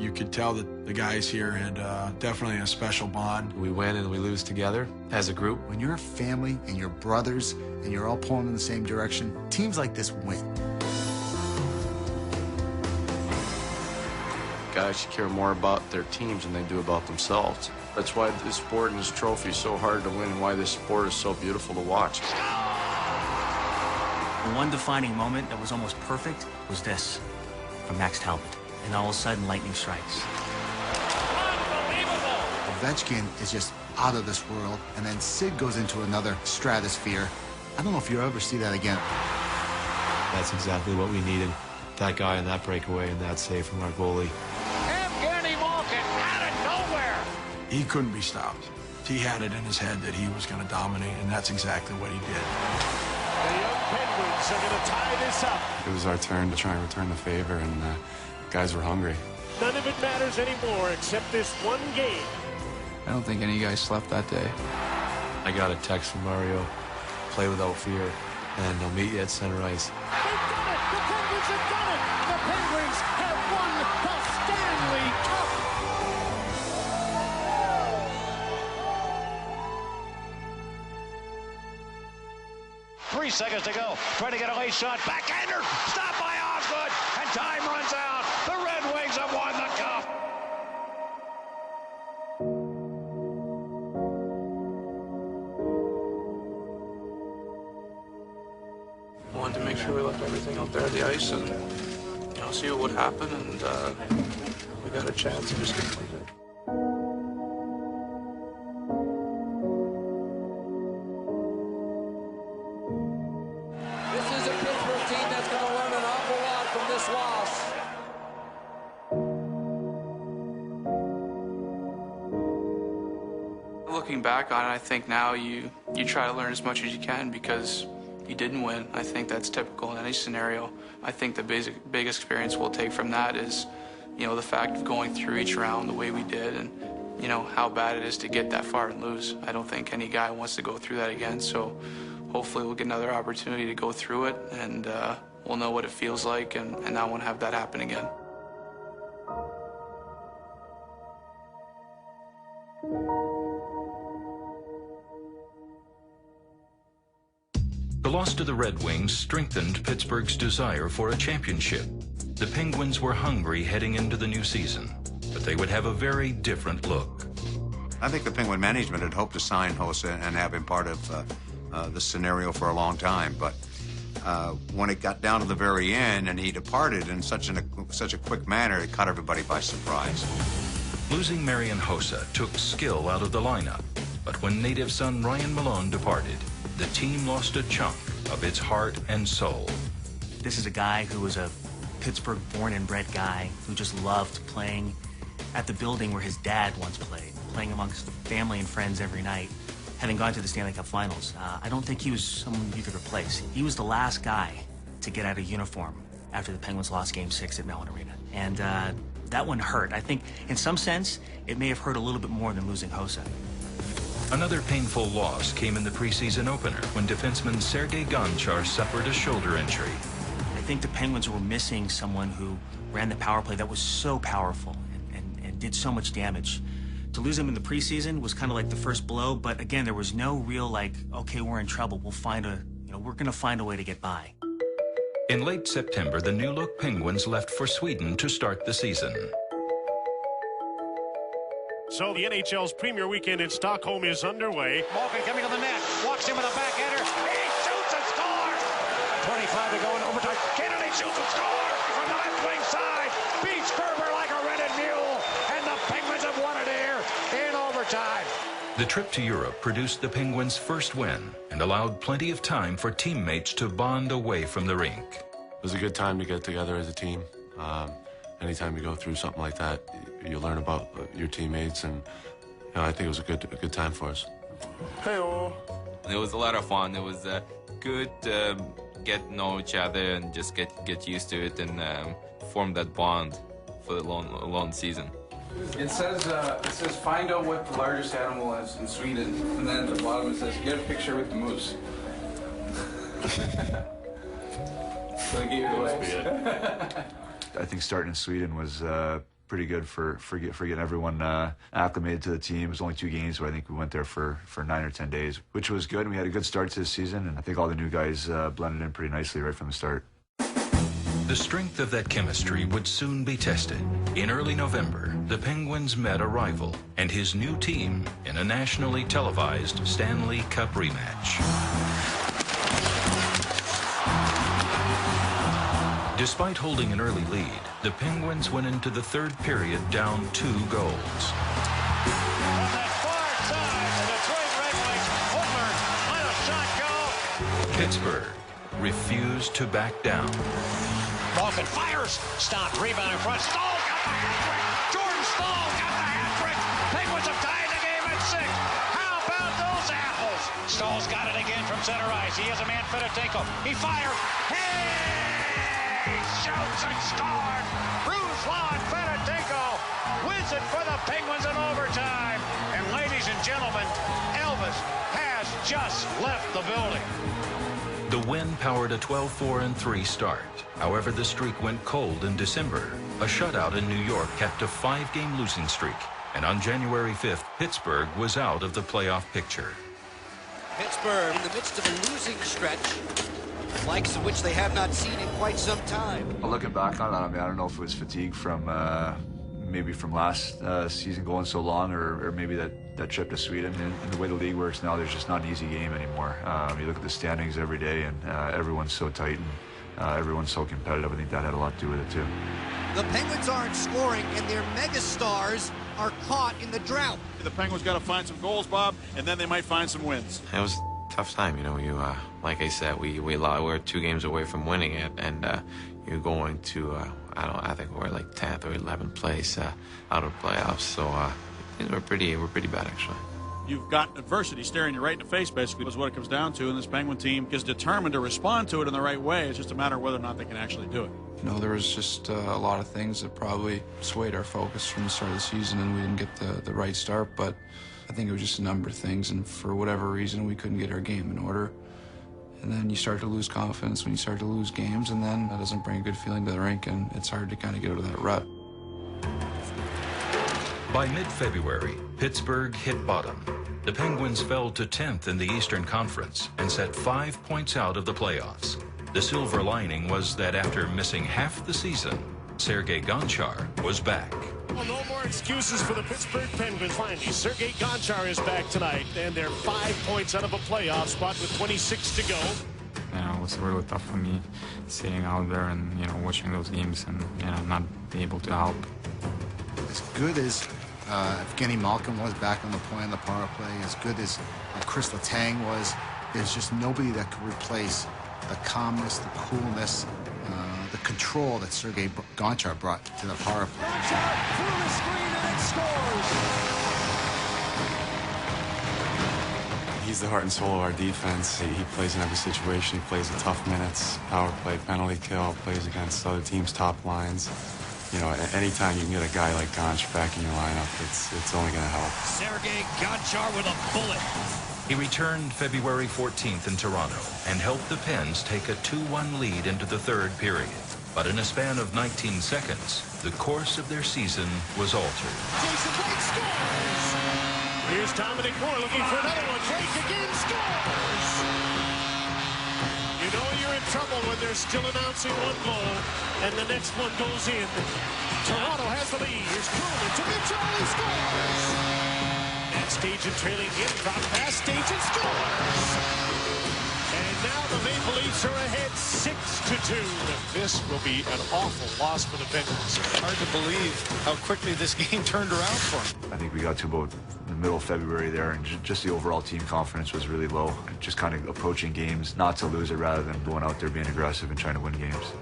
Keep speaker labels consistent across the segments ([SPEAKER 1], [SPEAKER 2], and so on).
[SPEAKER 1] You could tell that the guys here had definitely a special bond.
[SPEAKER 2] We win and we lose together as a group.
[SPEAKER 3] When you're a family and you're brothers and you're all pulling in the same direction, teams like this win.
[SPEAKER 4] Guys should care more about their teams than they do about themselves. That's why this sport and this trophy is so hard to win and why this sport is so beautiful to watch.
[SPEAKER 5] The one defining moment that was almost perfect was this, from Max Talbot. And all of a sudden, lightning strikes.
[SPEAKER 3] Unbelievable! Ovechkin is just out of this world, and then Sid goes into another stratosphere. I don't know if you'll ever see that again.
[SPEAKER 2] That's exactly what we needed. That guy and that breakaway and that save from our goalie.
[SPEAKER 1] He couldn't be stopped. He had it in his head that he was going to dominate, and that's exactly what he did.
[SPEAKER 6] The young Penguins are going to tie this up.
[SPEAKER 7] It was our turn to try and return the favor, and guys were hungry.
[SPEAKER 6] None of it matters anymore except this one game.
[SPEAKER 8] I don't think any guys slept that day.
[SPEAKER 2] I got a text from Mario, play without fear, and I'll meet you at center ice.
[SPEAKER 6] They've done it! The Penguins have done it! The Penguins have won the Stanley Cup!
[SPEAKER 9] 3 seconds to go. Trying to get a late shot. Backhander. Stopped by Osgood. And time runs out. The Red Wings have won the cup.
[SPEAKER 10] I wanted to make sure we left everything out there on the ice and see what would happen. And we got a chance to just complete it. Looking back on it, I think now you try to learn as much as you can because you didn't win. I think that's typical in any scenario. I think the big experience we'll take from that is, the fact of going through each round the way we did and, how bad it is to get that far and lose. I don't think any guy wants to go through that again, so hopefully we'll get another opportunity to go through it and we'll know what it feels like and not want to have that happen again.
[SPEAKER 11] The loss to the Red Wings strengthened Pittsburgh's desire for a championship. The Penguins were hungry heading into the new season, but they would have a very different look.
[SPEAKER 12] I think the Penguin management had hoped to sign Hossa and have him part of the scenario for a long time, but when it got down to the very end and he departed in such a quick manner, it caught everybody by surprise.
[SPEAKER 11] Losing Marian Hossa took skill out of the lineup, but when native son Ryan Malone departed, the team lost a chunk of its heart and soul.
[SPEAKER 5] This is a guy who was a Pittsburgh born and bred guy who just loved playing at the building where his dad once played, playing amongst family and friends every night, having gone to the Stanley Cup Finals. I don't think he was someone you could replace. He was the last guy to get out of uniform after the Penguins lost Game 6 at Mellon Arena. And that one hurt. I think in some sense, it may have hurt a little bit more than losing Hossa.
[SPEAKER 11] Another painful loss came in the preseason opener when defenseman Sergei Gonchar suffered a shoulder injury.
[SPEAKER 5] I think the Penguins were missing someone who ran the power play that was so powerful and did so much damage. To lose him in the preseason was kind of like the first blow, but again, there was no real okay, we're in trouble. We're going to find a way to get by.
[SPEAKER 11] In late September, the new-look Penguins left for Sweden to start the season.
[SPEAKER 6] So the NHL's premier weekend in Stockholm is underway.
[SPEAKER 9] Malkin coming to the net. Walks in with a backhander. He shoots and scores! 25 to go in overtime. Kennedy shoots and scores from the left wing side. Beats Kerber like a rented mule. And the Penguins have won it here in overtime.
[SPEAKER 11] The trip to Europe produced the Penguins' first win and allowed plenty of time for teammates to bond away from the rink.
[SPEAKER 7] It was a good time to get together as a team. Anytime you go through something like that, you learn about your teammates, and I think it was a good time for us.
[SPEAKER 13] Hey-oh. It was a lot of fun. It was good get to know each other and just get used to it and form that bond for the long season.
[SPEAKER 10] It says find out what the largest animal is in Sweden, and then at the bottom it says get a picture with the moose. So I gave it away.
[SPEAKER 14] I think starting in Sweden was pretty good for getting everyone acclimated to the team. It was only 2 games, but I think we went there for 9 or 10 days, which was good. We had a good start to the season, and I think all the new guys blended in pretty nicely right from the start.
[SPEAKER 11] The strength of that chemistry would soon be tested. In early November, the Penguins met a rival and his new team in a nationally televised Stanley Cup rematch. Despite holding an early lead, the Penguins went into the third period down 2 goals.
[SPEAKER 9] From that far side, the Detroit Red Wings, Homer, let a shot go.
[SPEAKER 11] Pittsburgh refused to back down.
[SPEAKER 9] Malkin fires, stopped, rebound in front. Stahl got the hat-trick. Jordan Stahl got the hat-trick. Penguins have tied the game at 6. How about those apples? Stahl's got it again from center ice. He has a man, Fedotenko. He fires. Hey! Shoots and scores. Ruslan Fedotenko wins it for the Penguins in overtime. And ladies and gentlemen, Elvis has just left the building.
[SPEAKER 11] The win powered a 12-4-3 start. However, the streak went cold in December. A shutout in New York capped a 5-game losing streak. And on January 5th, Pittsburgh was out of the playoff picture.
[SPEAKER 15] Pittsburgh in the midst of a losing stretch, likes of which they have not seen in quite some time.
[SPEAKER 14] Well, looking back on it, I mean, I don't know if it was fatigue from maybe from last season going so long, or maybe that trip to Sweden. And the way the league works now, there's just not an easy game anymore. You look at the standings every day, and everyone's so tight, and everyone's so competitive. I think that had a lot to do with it, too.
[SPEAKER 15] The Penguins aren't scoring, and their megastars are caught in the drought.
[SPEAKER 16] The Penguins got to find some goals, Bob, and then they might find some wins.
[SPEAKER 4] It was a tough time, you know. Like I said, we're 2 games away from winning it, and you're going to I think we're like 10th or 11th place out of playoffs. So we're pretty bad, actually.
[SPEAKER 16] You've got adversity staring you right in the face, basically, is what it comes down to. And this Penguin team is determined to respond to it in the right way. It's just a matter of whether or not they can actually do it.
[SPEAKER 8] You know, there was just a lot of things that probably swayed our focus from the start of the season, and we didn't get the right start. But I think it was just a number of things, and for whatever reason, we couldn't get our game in order. And then you start to lose confidence when you start to lose games, and then that doesn't bring a good feeling to the rink, and it's hard to kind of get out of that rut.
[SPEAKER 11] By mid-February, Pittsburgh hit bottom. The Penguins fell to 10th in the Eastern Conference and set 5 points out of the playoffs. The silver lining was that after missing half the season, Sergei Gonchar was back.
[SPEAKER 6] Well, no more excuses for the Pittsburgh Penguins. Finally, Sergei Gonchar is back tonight, and they're 5 points out of a playoff spot with 26 to go.
[SPEAKER 17] You know, it was really tough for me sitting out there and, you know, watching those games and, you know, not be able to help.
[SPEAKER 3] As good as Evgeny Malkin was back on the point on the power play, as good as Chris Letang was, there's just nobody that could replace the calmness, the coolness, the control that Sergei Gonchar brought to the power play.
[SPEAKER 6] Gonchar through the screen and it scores!
[SPEAKER 2] He's the heart and soul of our defense. He plays in every situation. He plays the tough minutes, power play, penalty kill, plays against other teams' top lines. You know, anytime you can get a guy like Gonch back in your lineup, it's only going to help.
[SPEAKER 6] Sergei Gonchar with a bullet.
[SPEAKER 11] He returned February 14th in Toronto and helped the Pens take a 2-1 lead into the third period. But in a span of 19 seconds, the course of their season was altered.
[SPEAKER 6] Jason Blake scores! Here's Dominic Moore looking for another one. Blake again scores! You know you're in trouble when they're still announcing one goal and the next one goes in. Toronto has the lead. Here's Coleman to Mitchell. He scores! And Stajan trailing in. Drop pass. Stajan scores! And now the Maple Leafs are ahead 6-2. This will be an awful loss for the Penguins. Hard to believe how quickly this game turned around for them.
[SPEAKER 14] I think we got to about the middle of February there, and just the overall team confidence was really low. Just kind of approaching games not to lose it rather than going out there being aggressive and trying to win games.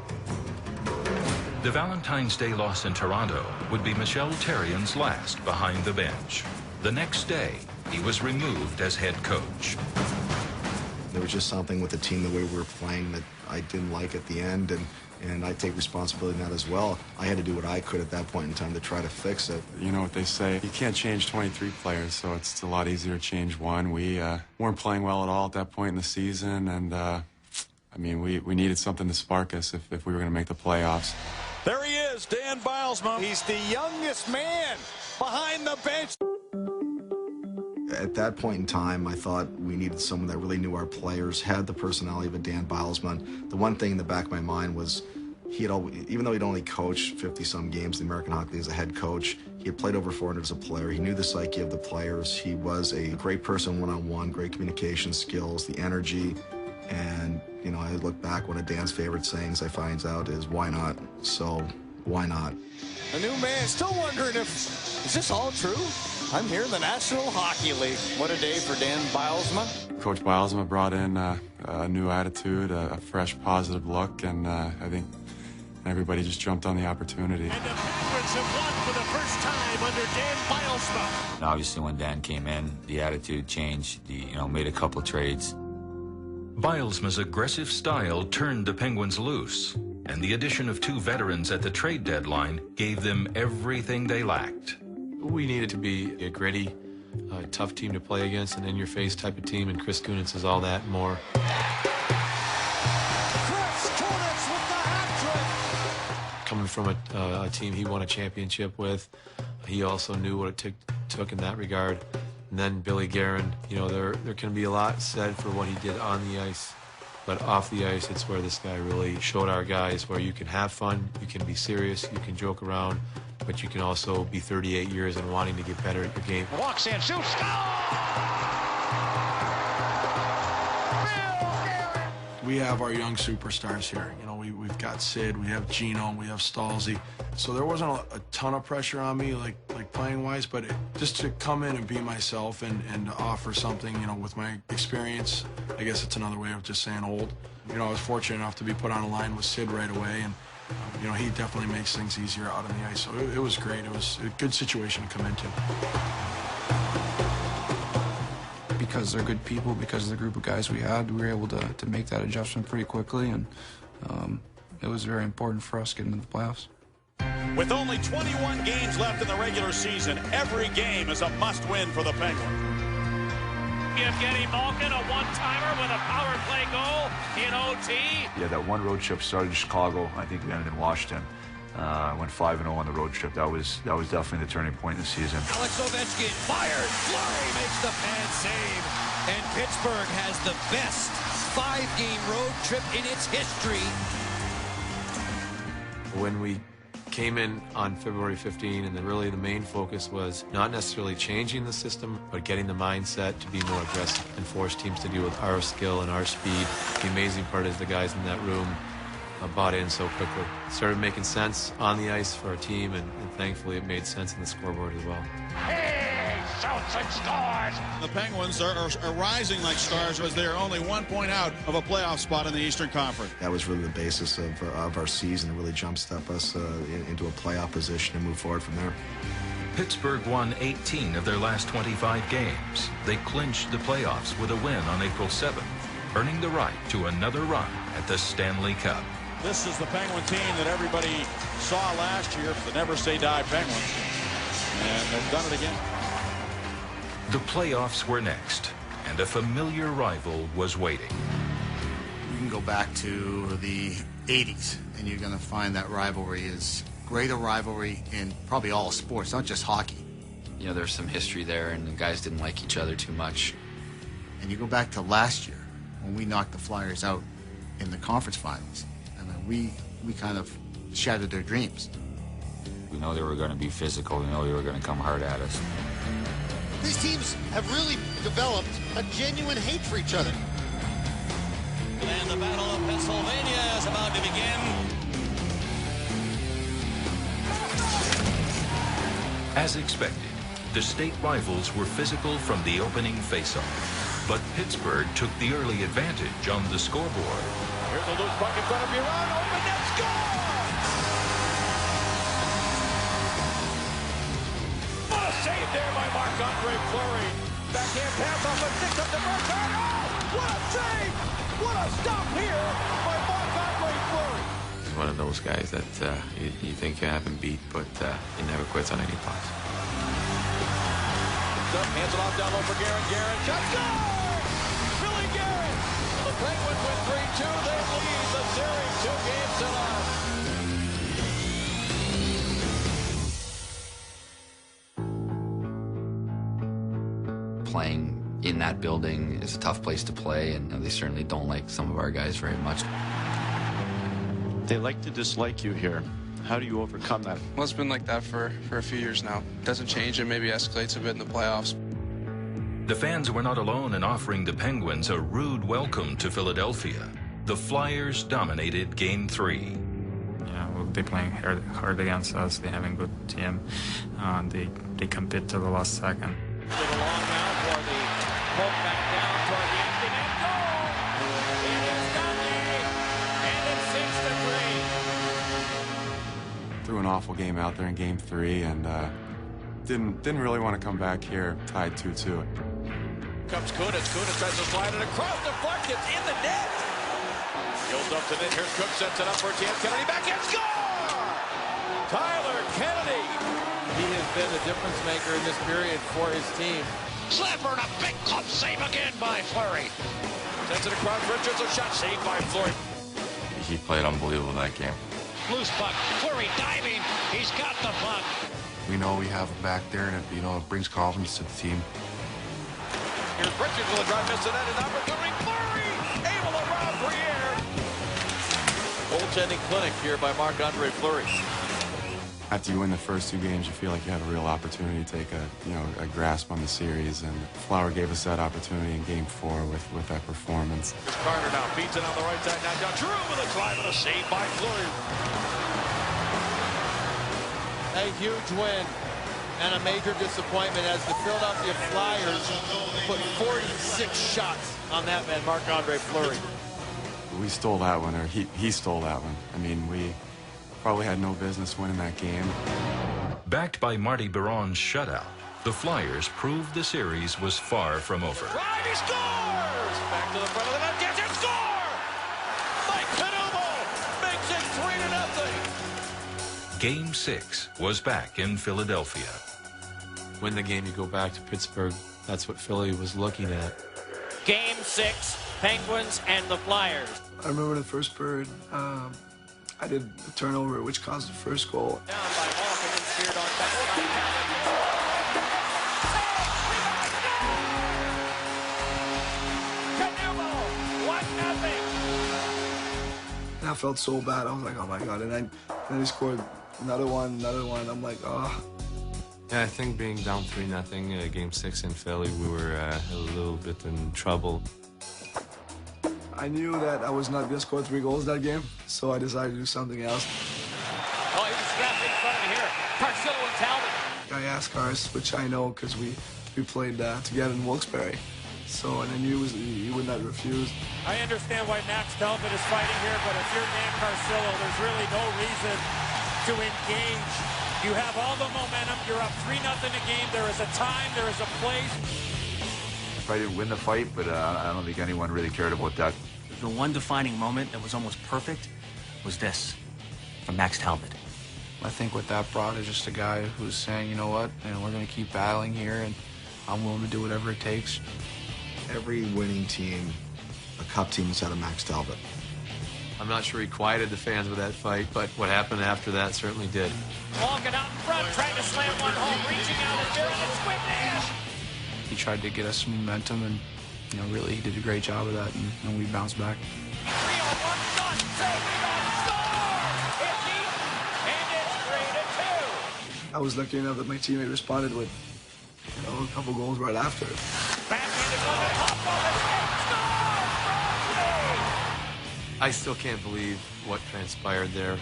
[SPEAKER 11] The Valentine's Day loss in Toronto would be Michel Therrien's last behind the bench. The next day, he was removed as head coach.
[SPEAKER 18] There was just something with the team, the way we were playing, that I didn't like at the end, and I take responsibility in that as well. I had to do what I could at that point in time to try to fix it.
[SPEAKER 2] You know what they say, you can't change 23 players, so it's a lot easier to change one. We weren't playing well at all at that point in the season, and I mean, we needed something to spark us if we were going to make the playoffs.
[SPEAKER 6] There he is, Dan Bilesma. He's the youngest man behind the bench.
[SPEAKER 18] At that point in time, I thought we needed someone that really knew our players, had the personality of a Dan Bilesma. The one thing in the back of my mind was even though he'd only coached 50-some games in the American Hockey League as a head coach, he had played over 400 as a player. He knew the psyche of the players. He was a great person one-on-one, great communication skills, the energy. And, you know, I look back, one of Dan's favorite sayings I find out is, why not? So, why not?
[SPEAKER 6] A new man still wondering is this all true? I'm here in the National Hockey League. What a day for Dan Bilesma.
[SPEAKER 2] Coach Bilesma brought in a new attitude, a fresh, positive look, and I think everybody just jumped on the opportunity.
[SPEAKER 6] And the Penguins have won for the first time under Dan Bilesma.
[SPEAKER 19] And obviously, when Dan came in, the attitude changed. He, made a couple trades.
[SPEAKER 11] Bilesma's aggressive style turned the Penguins loose, and the addition of 2 veterans at the trade deadline gave them everything they lacked.
[SPEAKER 20] We needed to be a gritty, tough team to play against, an in-your-face type of team, and Chris Kunitz is all that and more.
[SPEAKER 6] Chris Kunitz with the hat trick.
[SPEAKER 20] Coming from a team he won a championship with, he also knew what it took in that regard. And then Billy Guerin, there can be a lot said for what he did on the ice, but off the ice, it's where this guy really showed our guys where you can have fun, you can be serious, you can joke around, but you can also be 38 years and wanting to get better at your game.
[SPEAKER 9] Walks in, shoots,
[SPEAKER 1] We have our young superstars here. We've got Sid, we have Gino, we have Stalzy. So there wasn't a ton of pressure on me, like playing-wise, but just to come in and be myself and to offer something, with my experience. I guess it's another way of just saying old. I was fortunate enough to be put on a line with Sid right away, and he definitely makes things easier out on the ice. So it was great. It was a good situation to come into.
[SPEAKER 8] Because they're good people, because of the group of guys we had, we were able to make that adjustment pretty quickly, and it was very important for us getting into the playoffs.
[SPEAKER 6] With only 21 games left in the regular season, every game is a must-win for the Penguins. Evgeny Malkin, a one-timer with a power play goal in OT.
[SPEAKER 14] Yeah, that one road trip started in Chicago. I think we ended in Washington. Went 5-0 on the road trip. That was definitely the turning point in the season.
[SPEAKER 15] Alex Ovechkin fired. Fleury makes the pad save. And Pittsburgh has the best 5-game road trip in its history.
[SPEAKER 20] When we came in on February 15, and then really the main focus was not necessarily changing the system, but getting the mindset to be more aggressive and force teams to deal with our skill and our speed. The amazing part is the guys in that room bought in so quickly. It started making sense on the ice for our team, and thankfully it made sense in the scoreboard as well.
[SPEAKER 6] He shoots and scores! The Penguins are rising like stars as they are only 1 point out of a playoff spot in the Eastern Conference.
[SPEAKER 18] That was really the basis of our season, to really jumpstep us into a playoff position and move forward from there.
[SPEAKER 11] Pittsburgh won 18 of their last 25 games. They clinched the playoffs with a win on April 7th, earning the right to another run at the Stanley Cup.
[SPEAKER 6] This is the Penguin team that everybody saw last year, the Never Say Die Penguins, and they've done it again.
[SPEAKER 11] The playoffs were next, and a familiar rival was waiting.
[SPEAKER 3] You can go back to the 80s, and you're going to find that rivalry is greater rivalry in probably all sports, not just hockey.
[SPEAKER 19] There's some history there, and the guys didn't like each other too much.
[SPEAKER 3] And you go back to last year, when we knocked the Flyers out in the conference finals. We kind of shattered their dreams.
[SPEAKER 19] We know they were going to be physical. We know they were going to come hard at us.
[SPEAKER 15] These teams have really developed a genuine hate for each other.
[SPEAKER 6] And the Battle of Pennsylvania is about to begin.
[SPEAKER 11] As expected, the state rivals were physical from the opening faceoff, but Pittsburgh took the early advantage on the scoreboard.
[SPEAKER 6] Here's a loose puck in front of Biron. Open net score! What a save there by Marc-Andre Fleury. Backhand pass off the stick up to Marc-Andre. Oh, what a save! What a stop here by Marc-Andre Fleury.
[SPEAKER 4] He's one of those guys that you think you have him beat, but he never quits on any pucks.
[SPEAKER 6] Hands it off down low for Guerin. Guerin shot, score! Billy Guerin. The Penguins win 3-2. They lead the series 2 games to none.
[SPEAKER 21] playing in that building is a tough place to play, and they certainly don't like some of our guys very much.
[SPEAKER 22] They like to dislike you here. How do you overcome that?
[SPEAKER 10] Well, it's been like that for a few years now. Doesn't change, and maybe escalates a bit in the playoffs.
[SPEAKER 11] The fans were not alone in offering the Penguins a rude welcome to Philadelphia. The Flyers dominated Game 3.
[SPEAKER 17] Yeah, well, they're playing hard against us. They have a good team. They compete to the last second.
[SPEAKER 9] To the long now for the poke back down toward the empty net goal. It is Stanley, and it's 6-3.
[SPEAKER 2] Threw an awful game out there in Game 3, and didn't really want to come back here tied 2-2.
[SPEAKER 15] Comes Kunitz. Kunitz tries to slide it across the flat. It's in the net. Goes up to net. Here's Cook. Sets it up for T.M. Kennedy. Back and score! Tyler Kennedy.
[SPEAKER 23] He has been the difference maker in this period for his team.
[SPEAKER 9] Slapper and a big club save again by Fleury.
[SPEAKER 15] Sets it across Richards. A shot saved by Fleury.
[SPEAKER 19] He played unbelievable that game.
[SPEAKER 9] Loose puck. Fleury diving. He's got the puck.
[SPEAKER 2] We know we have him back there, and it brings confidence to the team.
[SPEAKER 15] Here's Richards with a drive, miss the net, and opportunity. Fleury able to round Briere. Goaltending clinic here by Marc-Andre Fleury.
[SPEAKER 2] After you win the first 2 games, you feel like you have a real opportunity to take a grasp on the series, and Flower gave us that opportunity in Game 4 with that performance.
[SPEAKER 15] It's Carter now beats it on the right side. Now down Drew with a drive and a save by Fleury.
[SPEAKER 23] A huge win and a major disappointment as the Philadelphia Flyers put 46 shots on that man, Marc-Andre Fleury.
[SPEAKER 2] We stole that one, or he stole that one. I mean, we probably had no business winning that game.
[SPEAKER 11] Backed by Marty Biron's shutout, the Flyers proved the series was far from over.
[SPEAKER 15] Drive, he scores! Back to the front of the net, gets it, score! Mike Pinomo makes it 3-0.
[SPEAKER 11] Game 6 was back in Philadelphia.
[SPEAKER 20] Win the game, you go back to Pittsburgh. That's what Philly was looking at.
[SPEAKER 9] Game 6, Penguins and the Flyers.
[SPEAKER 1] I remember the first period. I did a turnover, which caused the first goal.
[SPEAKER 9] Down by Malkin and steered on back by Canumo, 1-0.
[SPEAKER 1] And I felt so bad. I was like, oh my God. And then he scored another one. I'm like, oh.
[SPEAKER 20] Yeah, I think being down 3-0, Game 6 in Philly, we were a little bit in trouble.
[SPEAKER 1] I knew that I was not going to score 3 goals that game, so I decided to do something else.
[SPEAKER 9] Oh, he was strapped in front of me here. Carcillo and Talbot.
[SPEAKER 1] I asked Cars, which I know because we played together in Wilkes-Barre. So, and I knew he would not refuse.
[SPEAKER 6] I understand why Max Talbot is fighting here, but if you're Dan Carcillo, there's really no reason to engage. You have all the momentum. You're up 3-0 a game. There is a time. There is a place.
[SPEAKER 14] Probably didn't win the fight, but I don't think anyone really cared about that.
[SPEAKER 5] The one defining moment that was almost perfect was this, from Max Talbot.
[SPEAKER 10] I think what that brought is just a guy who's saying, you know what, we're going to keep battling here, and I'm willing to do whatever it takes.
[SPEAKER 18] Every winning team, a cup team, has had a Max Talbot.
[SPEAKER 20] I'm not sure he quieted the fans with that fight, but what happened after that certainly did.
[SPEAKER 9] Walking out in front, trying to slam one home, reaching out and doing it, Squid Nash.
[SPEAKER 10] He tried to get us some momentum, and really he did a great job of that, and we bounced back.
[SPEAKER 9] 3-0-1 shot, save, rebound, score! It's deep, and it's 3-2.
[SPEAKER 1] I was lucky enough that my teammate responded with, a couple goals right after.
[SPEAKER 9] Backhanded one to top of it,
[SPEAKER 20] I still can't believe what transpired there.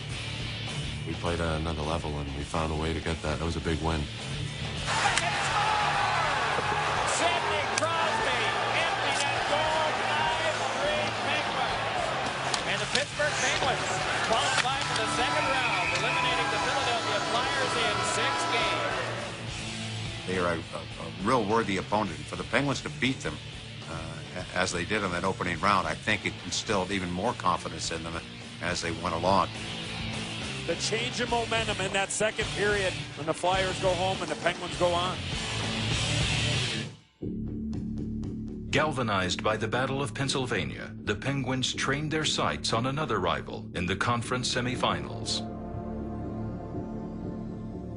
[SPEAKER 7] We played at another level, and we found a way to get that. That was a big win.
[SPEAKER 9] Sidney Crosby, empty net goal, 5-3 Penguins. And the Pittsburgh Penguins qualify for the second round, eliminating the Philadelphia Flyers in 6 games.
[SPEAKER 12] They are a real worthy opponent. For the Penguins to beat them, as they did in that opening round, I think it instilled even more confidence in them as they went along.
[SPEAKER 6] The change in momentum in that second period when the Flyers go home and the Penguins go on.
[SPEAKER 11] Galvanized by the Battle of Pennsylvania, the Penguins trained their sights on another rival in the conference semifinals.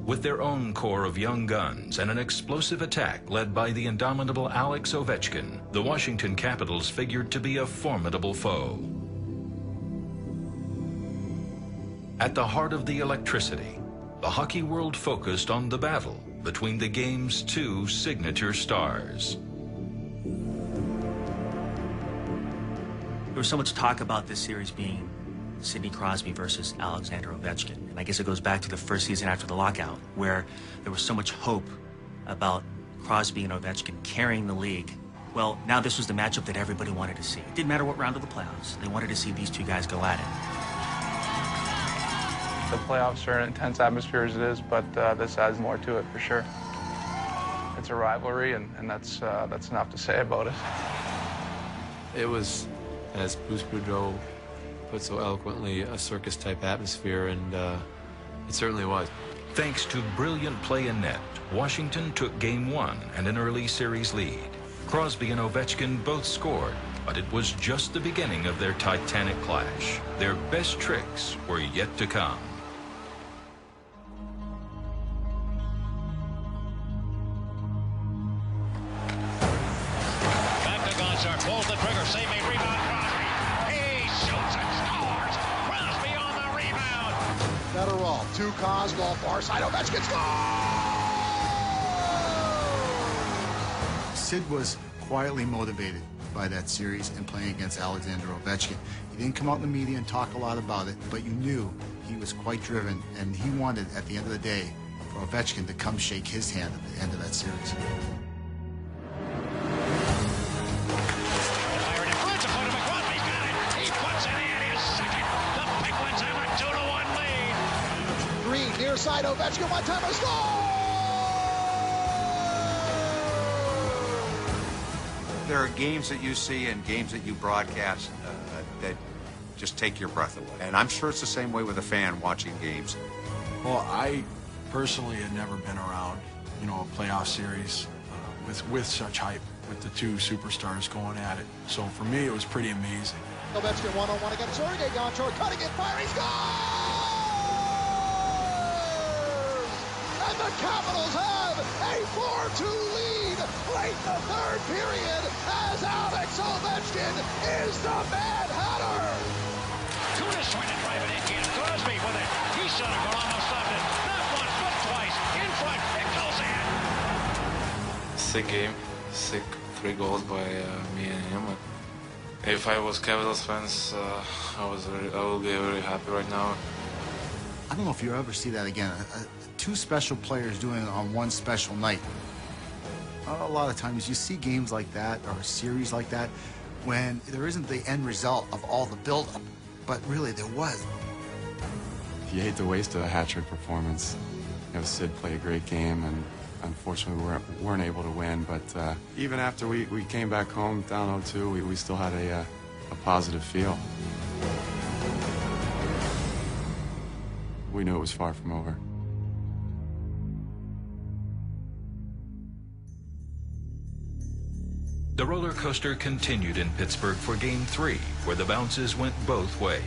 [SPEAKER 11] With their own core of young guns and an explosive attack led by the indomitable Alex Ovechkin, the Washington Capitals figured to be a formidable foe. At the heart of the electricity, the hockey world focused on the battle between the game's two signature stars.
[SPEAKER 5] There was so much talk about this series being Sidney Crosby versus Alexander Ovechkin. And I guess it goes back to the first season after the lockout, where there was so much hope about Crosby and Ovechkin carrying the league. Well, now this was the matchup that everybody wanted to see. It didn't matter what round of the playoffs. They wanted to see these two guys go at it.
[SPEAKER 10] The playoffs are an intense atmosphere as it is, but this adds more to it for sure. It's a rivalry, and that's enough to say about it.
[SPEAKER 20] It was, as Bruce Boudreau put so eloquently, a circus-type atmosphere, and it certainly was.
[SPEAKER 11] Thanks to brilliant play in net, Washington took Game 1 and an early series lead. Crosby and Ovechkin both scored, but it was just the beginning of their titanic clash. Their best tricks were yet to come.
[SPEAKER 9] Pulls the trigger, save made, rebound, Crosby. He shoots and scores. Crosby on the rebound.
[SPEAKER 3] Federal, 2 cars, goal far side, Ovechkin scores! Sid was quietly motivated by that series and playing against Alexander Ovechkin. He didn't come out in the media and talk a lot about it, but you knew he was quite driven, and he wanted, at the end of the day, for Ovechkin to come shake his hand at the end of that series. Near side, Ovechkin, one-timer, score!
[SPEAKER 12] There are games that you see and games that you broadcast that just take your breath away. And I'm sure it's the same way with a fan watching games.
[SPEAKER 1] Well, I personally had never been around, a playoff series with such hype, with the two superstars going at it. So for me, it was pretty amazing.
[SPEAKER 3] Ovechkin one-on-one against Sergei Gonchar, cutting it, firing, score! And the Capitals have a 4-2 lead late in the third period as Alex Ovechkin is the Mad Hatter.
[SPEAKER 9] Kunis trying to drive it in. Again. Crosby with it. He should have gone almost stopped it. Not once, but twice. In front. It goes in.
[SPEAKER 8] Sick game. Sick 3 goals by me and him. If I was Capitals fans, I will be very happy right now.
[SPEAKER 3] I don't know if you'll ever see that again. 2 special players doing it on one special night. A lot of times you see games like that or a series like that when there isn't the end result of all the buildup, but really there was.
[SPEAKER 2] You hate to waste a hat-trick performance. Sid played a great game, and unfortunately we weren't able to win, but even after we came back home down 0-2, we still had a positive feel. We knew it was far from over.
[SPEAKER 11] The roller coaster continued in Pittsburgh for Game 3, where the bounces went both ways.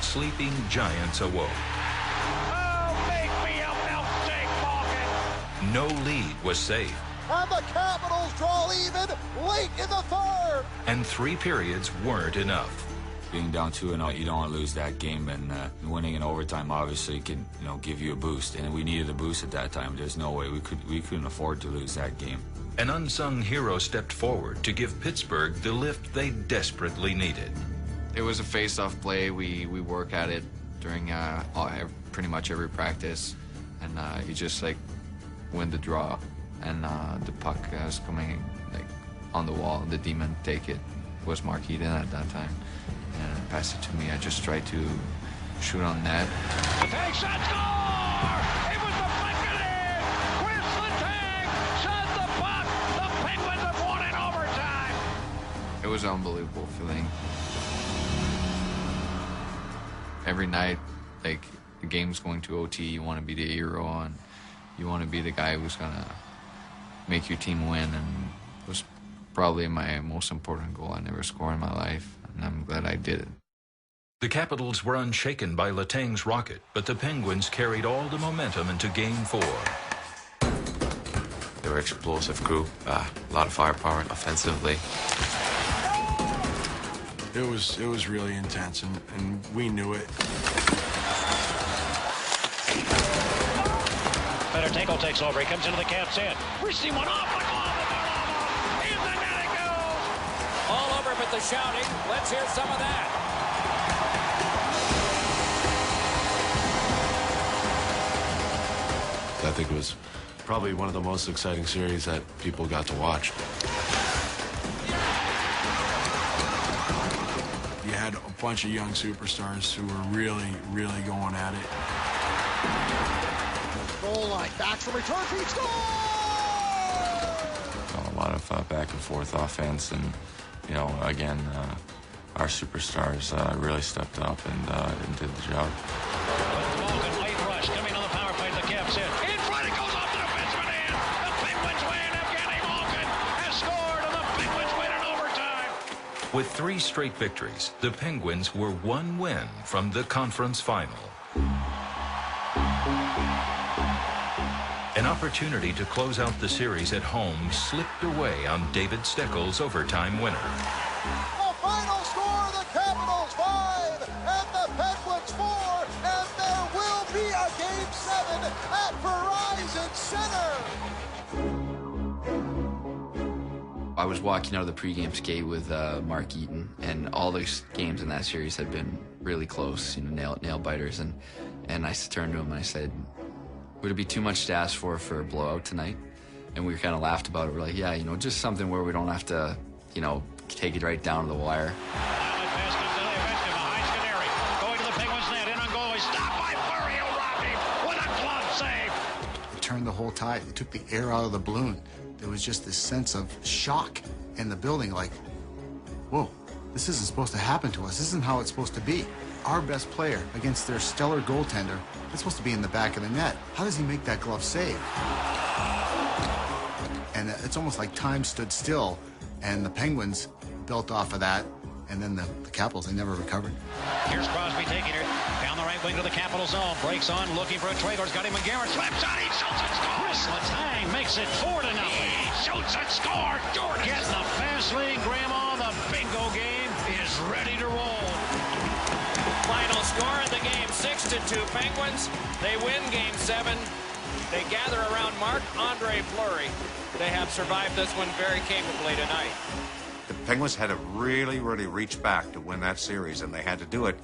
[SPEAKER 11] Sleeping giants awoke.
[SPEAKER 9] Oh, make me a milkshake, Malkin!
[SPEAKER 11] No lead was safe,
[SPEAKER 3] And the Capitals draw even late in the third.
[SPEAKER 11] and 3 periods weren't enough.
[SPEAKER 19] Being down 2-0, you don't want to lose that game, and winning in overtime obviously can, give you a boost. And we needed a boost at that time. There's no way we couldn't afford to lose that game.
[SPEAKER 11] An unsung hero stepped forward to give Pittsburgh the lift they desperately needed.
[SPEAKER 21] It was a face-off play. We work at it during pretty much every practice, and you just win the draw, and the puck was coming on the wall. The demon take it. It was Mark Eden at that time, and passed it to me. I just tried to shoot on net.
[SPEAKER 9] Letang shot, score! It was deflected in! Chris Letang shot the puck! The Penguins have won in overtime!
[SPEAKER 21] It was an unbelievable feeling. Every night, the game's going to OT, you want to be the hero, and you want to be the guy who's going to make your team win, and it was probably my most important goal I never scored in my life, and I'm glad I did it.
[SPEAKER 11] The Capitals were unshaken by Letang's rocket, but the Penguins carried all the momentum into Game 4.
[SPEAKER 2] They were explosive crew, a lot of firepower offensively.
[SPEAKER 1] It was really intense, and we knew it.
[SPEAKER 9] Benedetto takes over. He comes into the Caps end. Risky one off the glove. In the net it goes. All over with the shouting. Let's hear some of that.
[SPEAKER 7] I think it was probably one of the most exciting series that people got to watch.
[SPEAKER 1] You had a bunch of young superstars who were really, really going at it.
[SPEAKER 3] Goal line, back from return, he scores!
[SPEAKER 2] A lot of back and forth offense, and again, our superstars really stepped up and did the job.
[SPEAKER 9] Malkin, late rush, coming on the power play, the Caps in. In front, it goes off to the defenseman end. The Penguins win. Evgeny Malkin has scored, and the Penguins win in overtime.
[SPEAKER 11] With 3 straight victories, the Penguins were 1 win from the conference final. An opportunity to close out the series at home slipped away on David Steckel's overtime winner.
[SPEAKER 4] The final score, the Capitals 5 and the Penguins 4, and there will be a Game 7 at Verizon Center.
[SPEAKER 21] I was walking out of the pregame skate with Mark Eaton, and all those games in that series had been really close, nail biters, and I turned to him and I said, would it be too much to ask for a blowout tonight? And we kind of laughed about it. We're like, yeah, just something where we don't have to, take it right down to the wire.
[SPEAKER 9] Going to the Penguins net, in on goal. He's stopped by Fleury, who robbed him with a glove save.
[SPEAKER 3] It turned the whole tide. It took the air out of the balloon. There was just this sense of shock in the building, like, whoa, this isn't supposed to happen to us. This isn't how it's supposed to be. Our best player against their stellar goaltender, it's supposed to be in the back of the net. How does he make that glove save? And it's almost like time stood still, and the Penguins built off of that, and then the Capitals, they never recovered.
[SPEAKER 9] Here's Crosby taking it down the right wing to the Capital zone. Breaks on, looking for a Traeger's got him McGarrett. Slips on, he shoots and scores. Chris Letang makes it 4-0. He shoots and scores. Jordan getting the fast lane. Grandma, the bingo game is ready to roll.
[SPEAKER 13] Final score in the game, 6-2 Penguins. They win Game 7. They gather around Marc-Andre Fleury. They have survived this one very capably tonight.
[SPEAKER 12] The Penguins had to really, really reach back to win that series, and they had to do it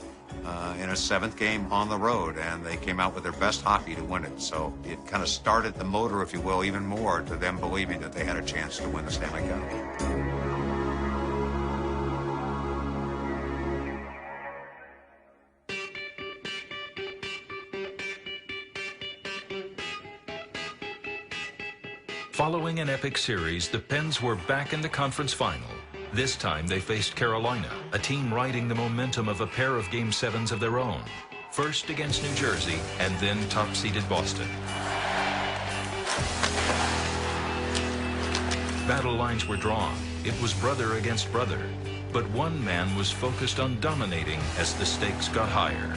[SPEAKER 12] in a 7th game on the road, and they came out with their best hockey to win it. So it kind of started the motor, if you will, even more to them believing that they had a chance to win the Stanley Cup.
[SPEAKER 11] Following an epic series, the Pens were back in the conference final. This time they faced Carolina, a team riding the momentum of a pair of Game 7s of their own. First against New Jersey, and then top-seeded Boston. Battle lines were drawn. It was brother against brother. But one man was focused on dominating as the stakes got higher.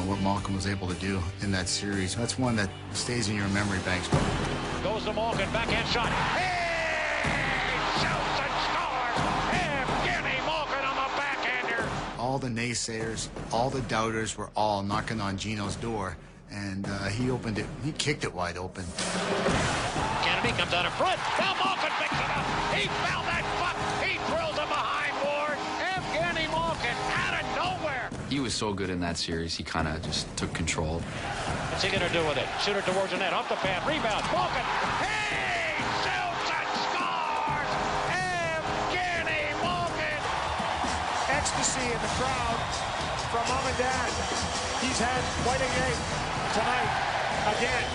[SPEAKER 3] What Malkin was able to do in that series, that's one that stays in your memory banks.
[SPEAKER 9] Goes to Malkin, backhand shot. Hey! Shoots and scores! Evgeny Malkin on the backhander.
[SPEAKER 3] All the naysayers, all the doubters were all knocking on Gino's door, and he opened it, he kicked it wide open.
[SPEAKER 9] Kennedy comes out in front. Now Malkin picks it up. He found that puck. He drills it behind board. Evgeny Malkin out of nowhere.
[SPEAKER 21] He was so good in that series, he kind of just took control.
[SPEAKER 9] What's he going to do with it? Shoot it towards the net. Off the pad. Rebound. Malkin. Hey! Shoots and scores! Evgeny Malkin.
[SPEAKER 6] Ecstasy in the crowd from mom and dad. He's had quite a game tonight again.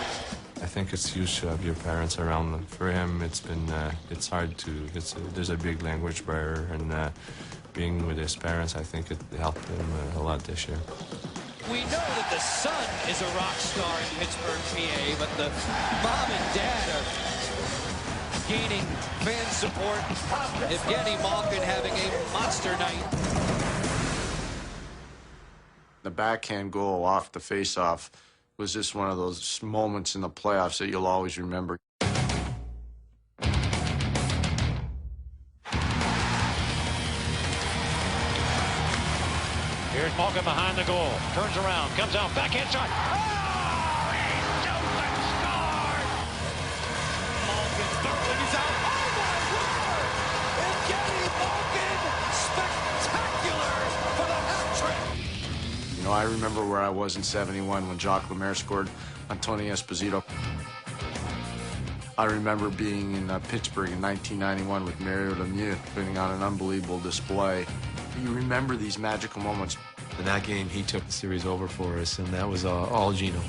[SPEAKER 20] I think it's huge to have your parents around. For him, it's been it's hard to. There's a big language barrier, and being with his parents, I think it helped him a lot this year.
[SPEAKER 13] We know that the son is a rock star in Pittsburgh, PA, but the mom and dad are
[SPEAKER 9] gaining fan support. Evgeny Malkin having a monster night.
[SPEAKER 1] The backhand goal off the faceoff was just one of those moments in the playoffs that you'll always remember.
[SPEAKER 9] Here's Malkin behind the goal. Turns around, comes out, backhand shot. Oh, he shoots and scores! Malkin throwing, he's out. Oh, my word! Evgeny Malkin, spectacular for the hat trick.
[SPEAKER 1] You know, I remember where I was in '71 when Jacques Lemaire scored on Tony Esposito. I remember being in Pittsburgh in 1991 with Mario Lemieux, putting on an unbelievable display. You remember these magical moments.
[SPEAKER 20] In that game, he took the series over for us, and that was all Gino.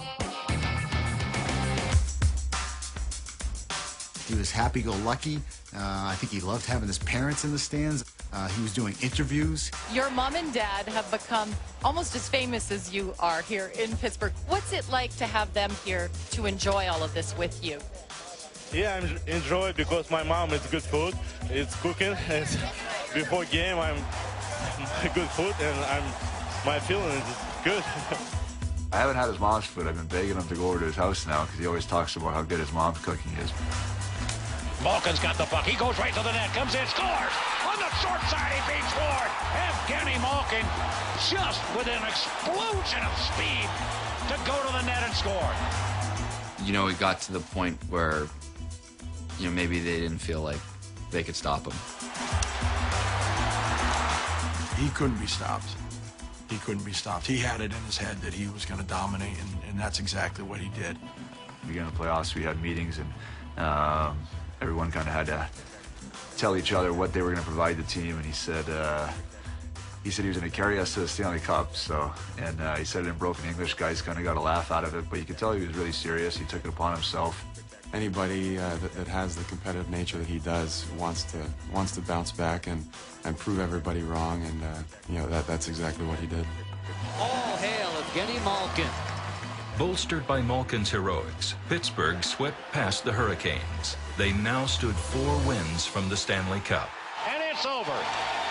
[SPEAKER 3] He was happy-go-lucky. I think he loved having his parents in the stands. He was doing interviews.
[SPEAKER 16] Your mom and dad have become almost as famous as you are here in Pittsburgh. What's it like to have them here to enjoy all of this with you?
[SPEAKER 17] Yeah, I enjoy it because my mom is good food. It's cooking. It's before game, I'm good food, and my feeling is good.
[SPEAKER 14] I haven't had his mom's food. I've been begging him to go over to his house now because he always talks about how good his mom's cooking is.
[SPEAKER 9] Malkin's got the puck. He goes right to the net. Comes in, scores! On the short side, he beats Ward. Evgeny Malkin just with an explosion of speed to go to the net and score.
[SPEAKER 21] You know, it got to the point where, you know, maybe they didn't feel like they could stop him.
[SPEAKER 1] He couldn't be stopped. He couldn't be stopped. He had it in his head that he was going to dominate, and that's exactly what he did.
[SPEAKER 14] Beginning of the playoffs, we had meetings, and everyone kind of had to tell each other what they were going to provide the team. And he said he was going to carry us to the Stanley Cup. So, and he said it in broken English. Guys kind of got a laugh out of it, but you could tell he was really serious. He took it upon himself.
[SPEAKER 2] Anybody that has the competitive nature that he does wants to bounce back and prove everybody wrong, and you know that's exactly what he did.
[SPEAKER 9] All hail Evgeny Malkin.
[SPEAKER 11] Bolstered by Malkin's heroics, Pittsburgh swept past the Hurricanes. They now stood 4 wins from the Stanley Cup.
[SPEAKER 9] And it's over.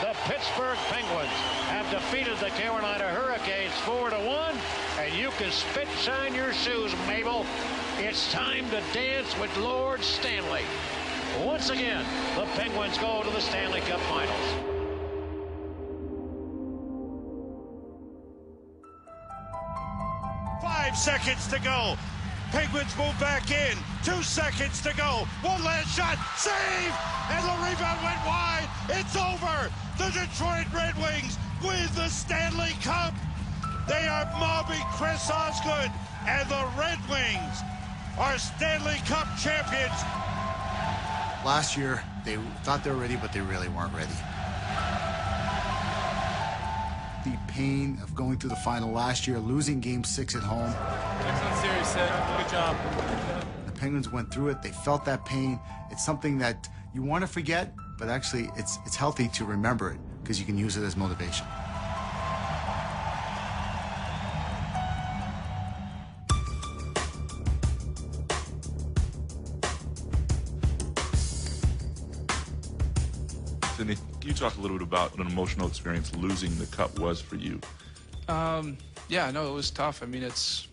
[SPEAKER 9] The Pittsburgh Penguins have defeated the Carolina Hurricanes 4-1, and you can spit shine your shoes, Mabel. It's time to dance with Lord Stanley. Once again, the Penguins go to the Stanley Cup Finals.
[SPEAKER 6] Five seconds to go. Penguins move back in. 2 seconds to go. One last shot. Save! And the rebound went wide. It's over. The Detroit Red Wings win the Stanley Cup. They are mobbing Chris Osgood, and the Red Wings are Stanley Cup champions.
[SPEAKER 3] Last year, they thought they were ready, but they really weren't ready. The pain of going through the final last year, losing Game 6 at home.
[SPEAKER 22] Excellent series, Sid. Good job.
[SPEAKER 3] The Penguins went through it. They felt that pain. It's something that you want to forget, but actually it's healthy to remember it because you can use it as motivation.
[SPEAKER 24] Can you talk a little bit about what an emotional experience losing the cup was for you?
[SPEAKER 10] Yeah, no, it was tough. I mean, it's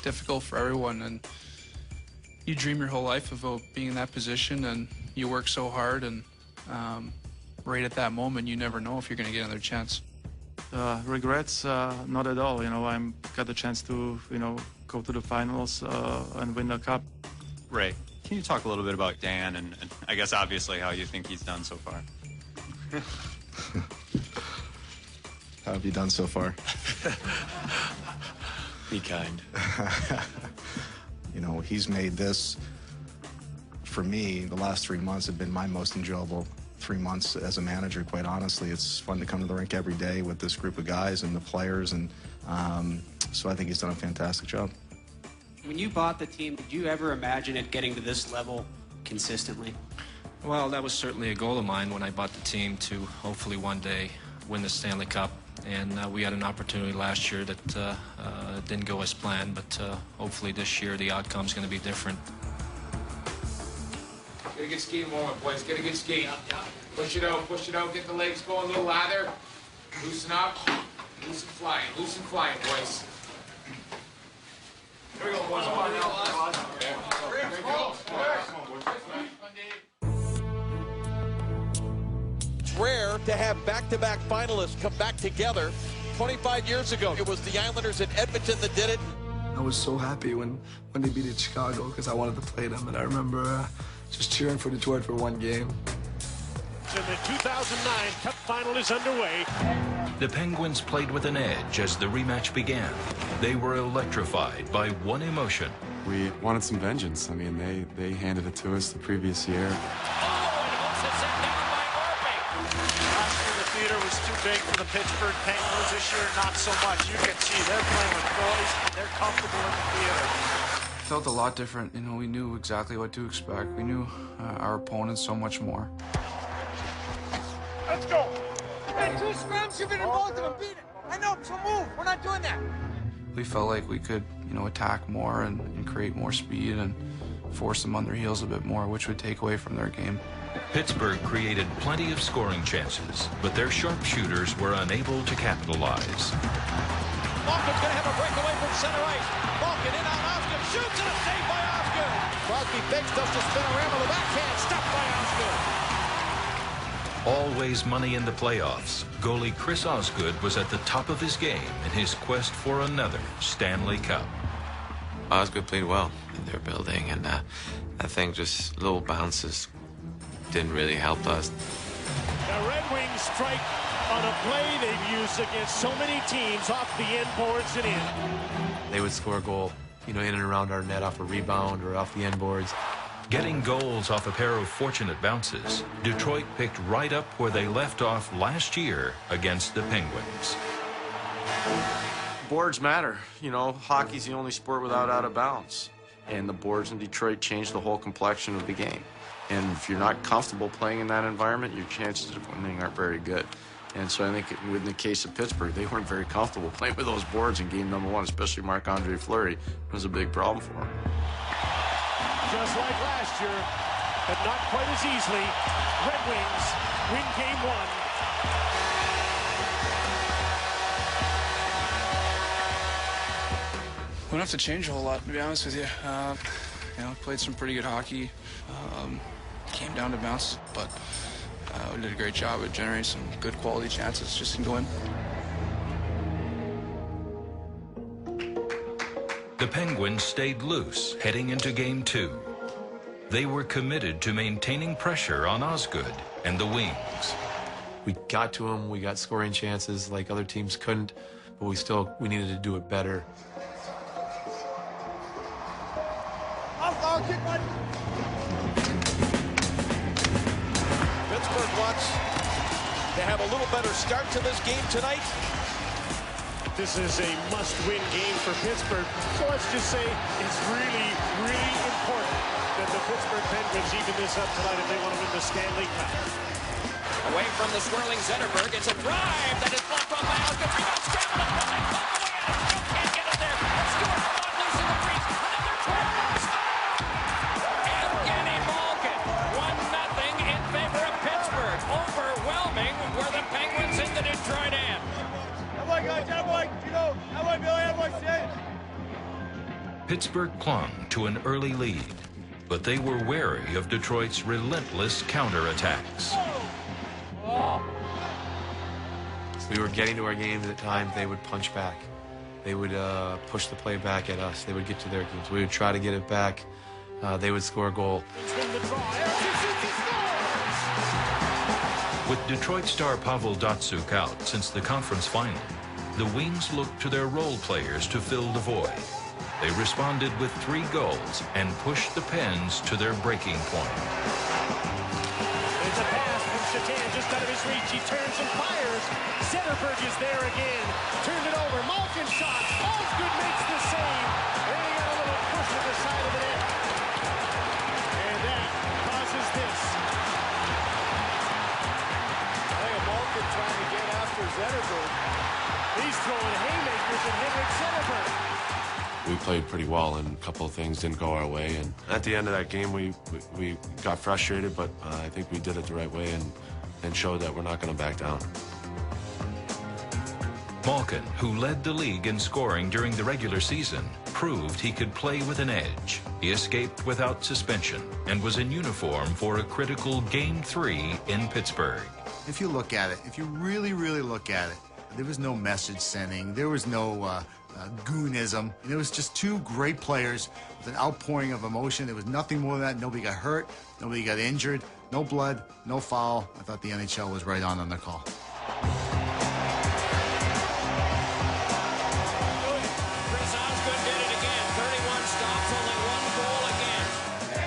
[SPEAKER 10] difficult for everyone, and you dream your whole life about being in that position, and you work so hard, and right at that moment, you never know if you're going to get another chance.
[SPEAKER 25] Regrets, not at all. You know, I'm got the chance to, go to the finals and win the cup.
[SPEAKER 26] Ray, can you talk a little bit about Dan and I guess obviously how you think he's done so far?
[SPEAKER 18] How have you done so far?
[SPEAKER 20] Be kind.
[SPEAKER 18] He's made this, for me, the last 3 months have been my most enjoyable 3 months as a manager, quite honestly. It's fun to come to the rink every day with this group of guys and the players, and so I think he's done a fantastic job.
[SPEAKER 27] When you bought the team, did you ever imagine it getting to this level consistently?
[SPEAKER 28] Well, that was certainly a goal of mine when I bought the team, to hopefully one day win the Stanley Cup. And we had an opportunity last year that didn't go as planned, but hopefully this year the outcome's going to be different.
[SPEAKER 4] Get a good ski moment, boys. Get a good ski. Push it out, get the legs going, a little lather. Loosen up. Loosen flying, boys. Here we go, boys.
[SPEAKER 5] It's rare to have back-to-back finalists come back together. 25 years ago, it was the Islanders in Edmonton that did it.
[SPEAKER 7] I was so happy when they beat Chicago because I wanted to play them, and I remember just cheering for Detroit for one game.
[SPEAKER 6] And the 2009 Cup final is underway.
[SPEAKER 11] The Penguins played with an edge as the rematch began. They were electrified by one emotion.
[SPEAKER 2] We wanted some vengeance. I mean, they handed it to us the previous year.
[SPEAKER 8] Last year the theater was too big for the Pittsburgh Penguins. This year, not so much. You can see they're playing with boys. They're comfortable in the theater.
[SPEAKER 12] Felt a lot different. You know, we knew exactly what to expect. We knew our opponents so much more.
[SPEAKER 8] Let's go.
[SPEAKER 15] Hey, 2 scrums, you've been in both of them. Beat it. I know, so move. We're not doing that.
[SPEAKER 12] We felt like we could, you know, attack more and create more speed and force them on their heels a bit more, which would take away from their game.
[SPEAKER 11] Pittsburgh created plenty of scoring chances, but their sharpshooters were unable to capitalize.
[SPEAKER 5] Malkin's going to have a breakaway from center ice. Malkin in on Osgood, shoots, and a save by Osgood. Crosby fakes, does the spinorama, the backhand, stopped by Osgood.
[SPEAKER 11] Always money in the playoffs, goalie Chris Osgood was at the top of his game in his quest for another Stanley Cup.
[SPEAKER 19] Osgood played well in their building, and I think just little bounces didn't really help us.
[SPEAKER 6] The Red Wings strike on a play they've used against so many teams off the end boards and in.
[SPEAKER 20] They would score a goal, you know, in and around our net off a rebound or off the end boards.
[SPEAKER 11] Getting goals off a pair of fortunate bounces, Detroit picked right up where they left off last year against the Penguins.
[SPEAKER 1] Boards matter. You know, hockey's the only sport without out of bounds. And the boards in Detroit changed the whole complexion of the game. And if you're not comfortable playing in that environment, your chances of winning aren't very good. And so I think in the case of Pittsburgh, they weren't very comfortable playing with those boards in game number 1, especially Marc-Andre Fleury. It was a big problem for him.
[SPEAKER 6] Just like last year, but not quite as easily. Red Wings win game 1.
[SPEAKER 12] We don't have to change a whole lot, to be honest with you. You know, played some pretty good hockey. Came down to bounce, but we did a great job at generating some good quality chances. Just didn't go in.
[SPEAKER 11] The Penguins stayed loose heading into Game 2. They were committed to maintaining pressure on Osgood and the Wings.
[SPEAKER 20] We got to them, we got scoring chances like other teams couldn't, but we needed to do it better.
[SPEAKER 5] Pittsburgh wants to have a little better start to this game tonight.
[SPEAKER 6] This is a must-win game for Pittsburgh. So let's just say it's really, really important that the Pittsburgh Penguins even this up tonight if they want to win the Stanley Cup.
[SPEAKER 13] Away from the swirling Zetterberg, it's a drive that is blocked on by Osgood. Rebound, scramble, and pushing all the way out. Still can't get it there. It's scored from on loose in the breeze. Another twist. Evgeny Malkin, 1-0 in favor of Pittsburgh. Overwhelming were the Penguins in the Detroit end.
[SPEAKER 11] Pittsburgh clung to an early lead, but they were wary of Detroit's relentless counterattacks.
[SPEAKER 20] We were getting to our games at times, they would punch back. They would push the play back at us. They would get to their games. We would try to get it back. They would score a goal.
[SPEAKER 11] With Detroit star Pavel Datsyuk out since the conference final, the Wings looked to their role players to fill the void. They responded with 3 goals and pushed the Pens to their breaking point.
[SPEAKER 6] It's a pass from Shatan just out of his reach. He turns and fires. Zetterberg is there again. Turned it over. Malkin shot. Osgood makes the save. And he got a little push to the side of the net. And that causes this.
[SPEAKER 8] Malkin trying to get after Zetterberg.
[SPEAKER 6] He's throwing haymakers at Henrik Zetterberg.
[SPEAKER 3] played pretty well, and a couple of things didn't go our way. And at the end of that game, we got frustrated, but I think we did it the right way and showed that we're not going to back down.
[SPEAKER 11] Malkin, who led the league in scoring during the regular season, proved he could play with an edge. He escaped without suspension and was in uniform for a critical Game 3 in Pittsburgh.
[SPEAKER 9] If you look at it, if you really, really look at it, there was no message sending. There was no goonism. There was just two great players with an outpouring of emotion. There was nothing more than that. Nobody got hurt. Nobody got injured. No blood, no foul. I thought the NHL was right on their call.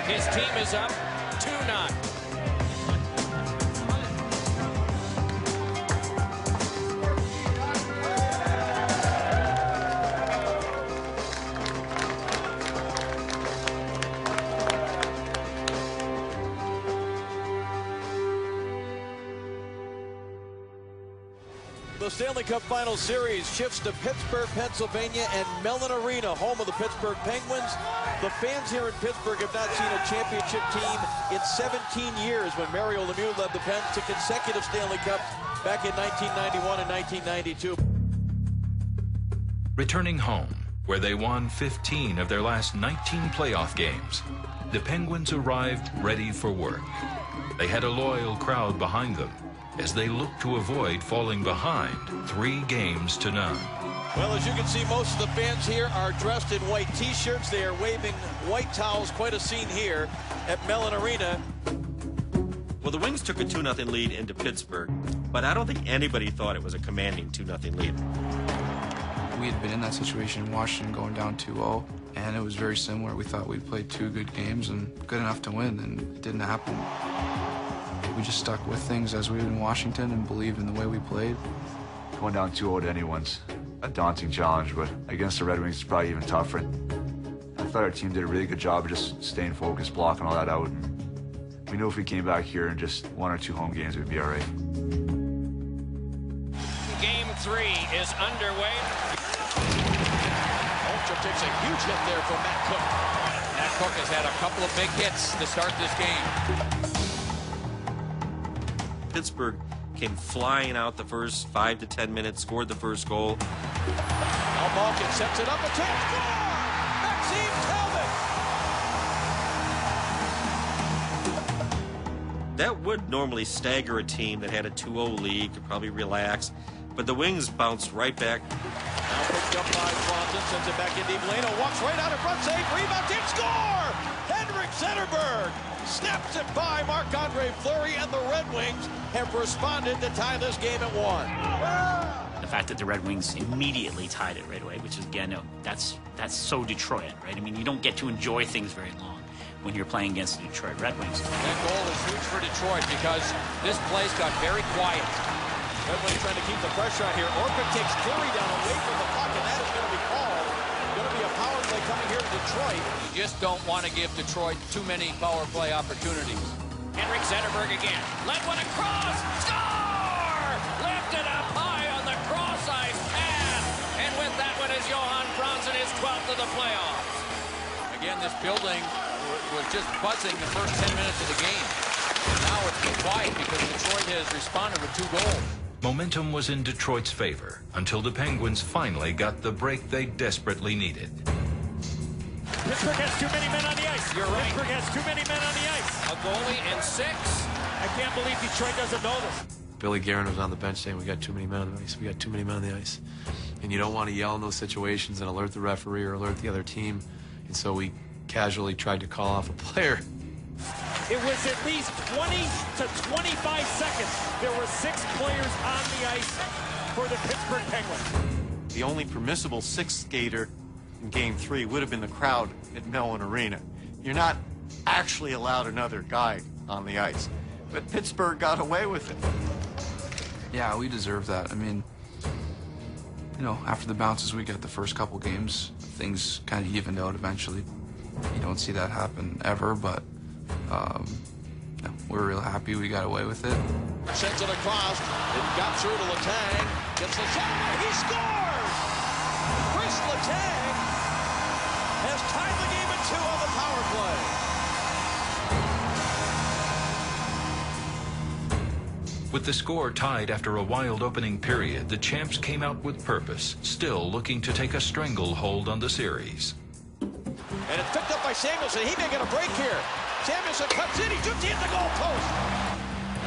[SPEAKER 13] His team is up 2-0.
[SPEAKER 5] The Stanley Cup Final Series shifts to Pittsburgh, Pennsylvania, and Mellon Arena, home of the Pittsburgh Penguins. The fans here in Pittsburgh have not seen a championship team in 17 years when Mario Lemieux led the Pens to consecutive Stanley Cups back in 1991 and 1992.
[SPEAKER 11] Returning home, where they won 15 of their last 19 playoff games, the Penguins arrived ready for work. They had a loyal crowd behind them as they looked to avoid falling behind 3-0.
[SPEAKER 5] Well, as you can see, most of the fans here are dressed in white T-shirts. They are waving white towels. Quite a scene here at Mellon Arena.
[SPEAKER 14] Well, the Wings took a 2-0 lead into Pittsburgh, but I don't think anybody thought it was a commanding 2-0 lead.
[SPEAKER 12] We had been in that situation in Washington going down 2-0, and it was very similar. We thought we'd played 2 good games and good enough to win, and it didn't happen. We just stuck with things as we were in Washington and believed in the way we played.
[SPEAKER 16] Going down 2-0 to anyone's a daunting challenge, but against the Red Wings, it's probably even tougher. I thought our team did a really good job of just staying focused, blocking all that out. And we knew if we came back here in just 1 or 2 home games, we'd be all right.
[SPEAKER 13] Game 3 is underway.
[SPEAKER 5] Holmstrom takes a huge hit there from Matt Cook.
[SPEAKER 13] Matt Cook has had a couple of big hits to start this game.
[SPEAKER 14] Pittsburgh came flying out the first 5 to 10 minutes, scored the first goal.
[SPEAKER 5] Now Malkin sets it up, a chance, score! Maxime Talbot!
[SPEAKER 14] That would normally stagger a team that had a 2-0 lead, could probably relax, but the Wings bounced right back.
[SPEAKER 5] Now picked up by Swanson, sends it back in deep lane, walks right out in front, save, rebound, did score! Henrik Zetterberg snaps it by Marc-Andre Fleury, and the Red Wings have responded to tie this game at 1.
[SPEAKER 17] The fact that the Red Wings immediately tied it right away, which is, again, that's so Detroit, right? I mean, you don't get to enjoy things very long when you're playing against the Detroit Red Wings.
[SPEAKER 13] That goal is huge for Detroit because this place got very quiet.
[SPEAKER 5] Red Wings trying to keep the pressure on here. Orpik takes Fleury down away from the puck, and that is going to be called. Going to be a power play coming here to Detroit.
[SPEAKER 13] You just don't want to give Detroit too many power play opportunities. Henrik Zetterberg again. Led one across. Score! Lifted up high on the cross ice path. And with that one is Johan Franzen, his 12th of the playoffs. Again, this building was just buzzing the first 10 minutes of the game. And now it's been quiet because Detroit has responded with 2 goals.
[SPEAKER 11] Momentum was in Detroit's favor until the Penguins finally got the break they desperately needed.
[SPEAKER 6] Pittsburgh has too many men on the ice.
[SPEAKER 13] You're right.
[SPEAKER 6] Pittsburgh has too many men on the ice.
[SPEAKER 13] A goalie and 6.
[SPEAKER 6] I can't believe Detroit doesn't know this.
[SPEAKER 20] Billy Guerin was on the bench saying, we got too many men on the ice. We got too many men on the ice. And you don't want to yell in those situations and alert the referee or alert the other team. And so we casually tried to call off a player.
[SPEAKER 6] It was at least 20 to 25 seconds. There were 6 players on the ice for the Pittsburgh Penguins.
[SPEAKER 21] The only permissible 6th skater in Game 3 would have been the crowd at Mellon Arena. You're not actually allowed another guy on the ice. But Pittsburgh got away with it.
[SPEAKER 12] Yeah, we deserve that. I mean, you know, after the bounces we got the first couple games, things kind of evened out eventually. You don't see that happen ever, but yeah, we're real happy we got away with it.
[SPEAKER 5] Sends it across. It got through to Letang. Gets the shot. He scores! Chris Letang
[SPEAKER 11] With the score tied after a wild opening period, the champs came out with purpose, still looking to take a stranglehold on the series.
[SPEAKER 5] And it's picked up by Samuelson. He may get a break here. Samuelson cuts in. He shoots in the goal post.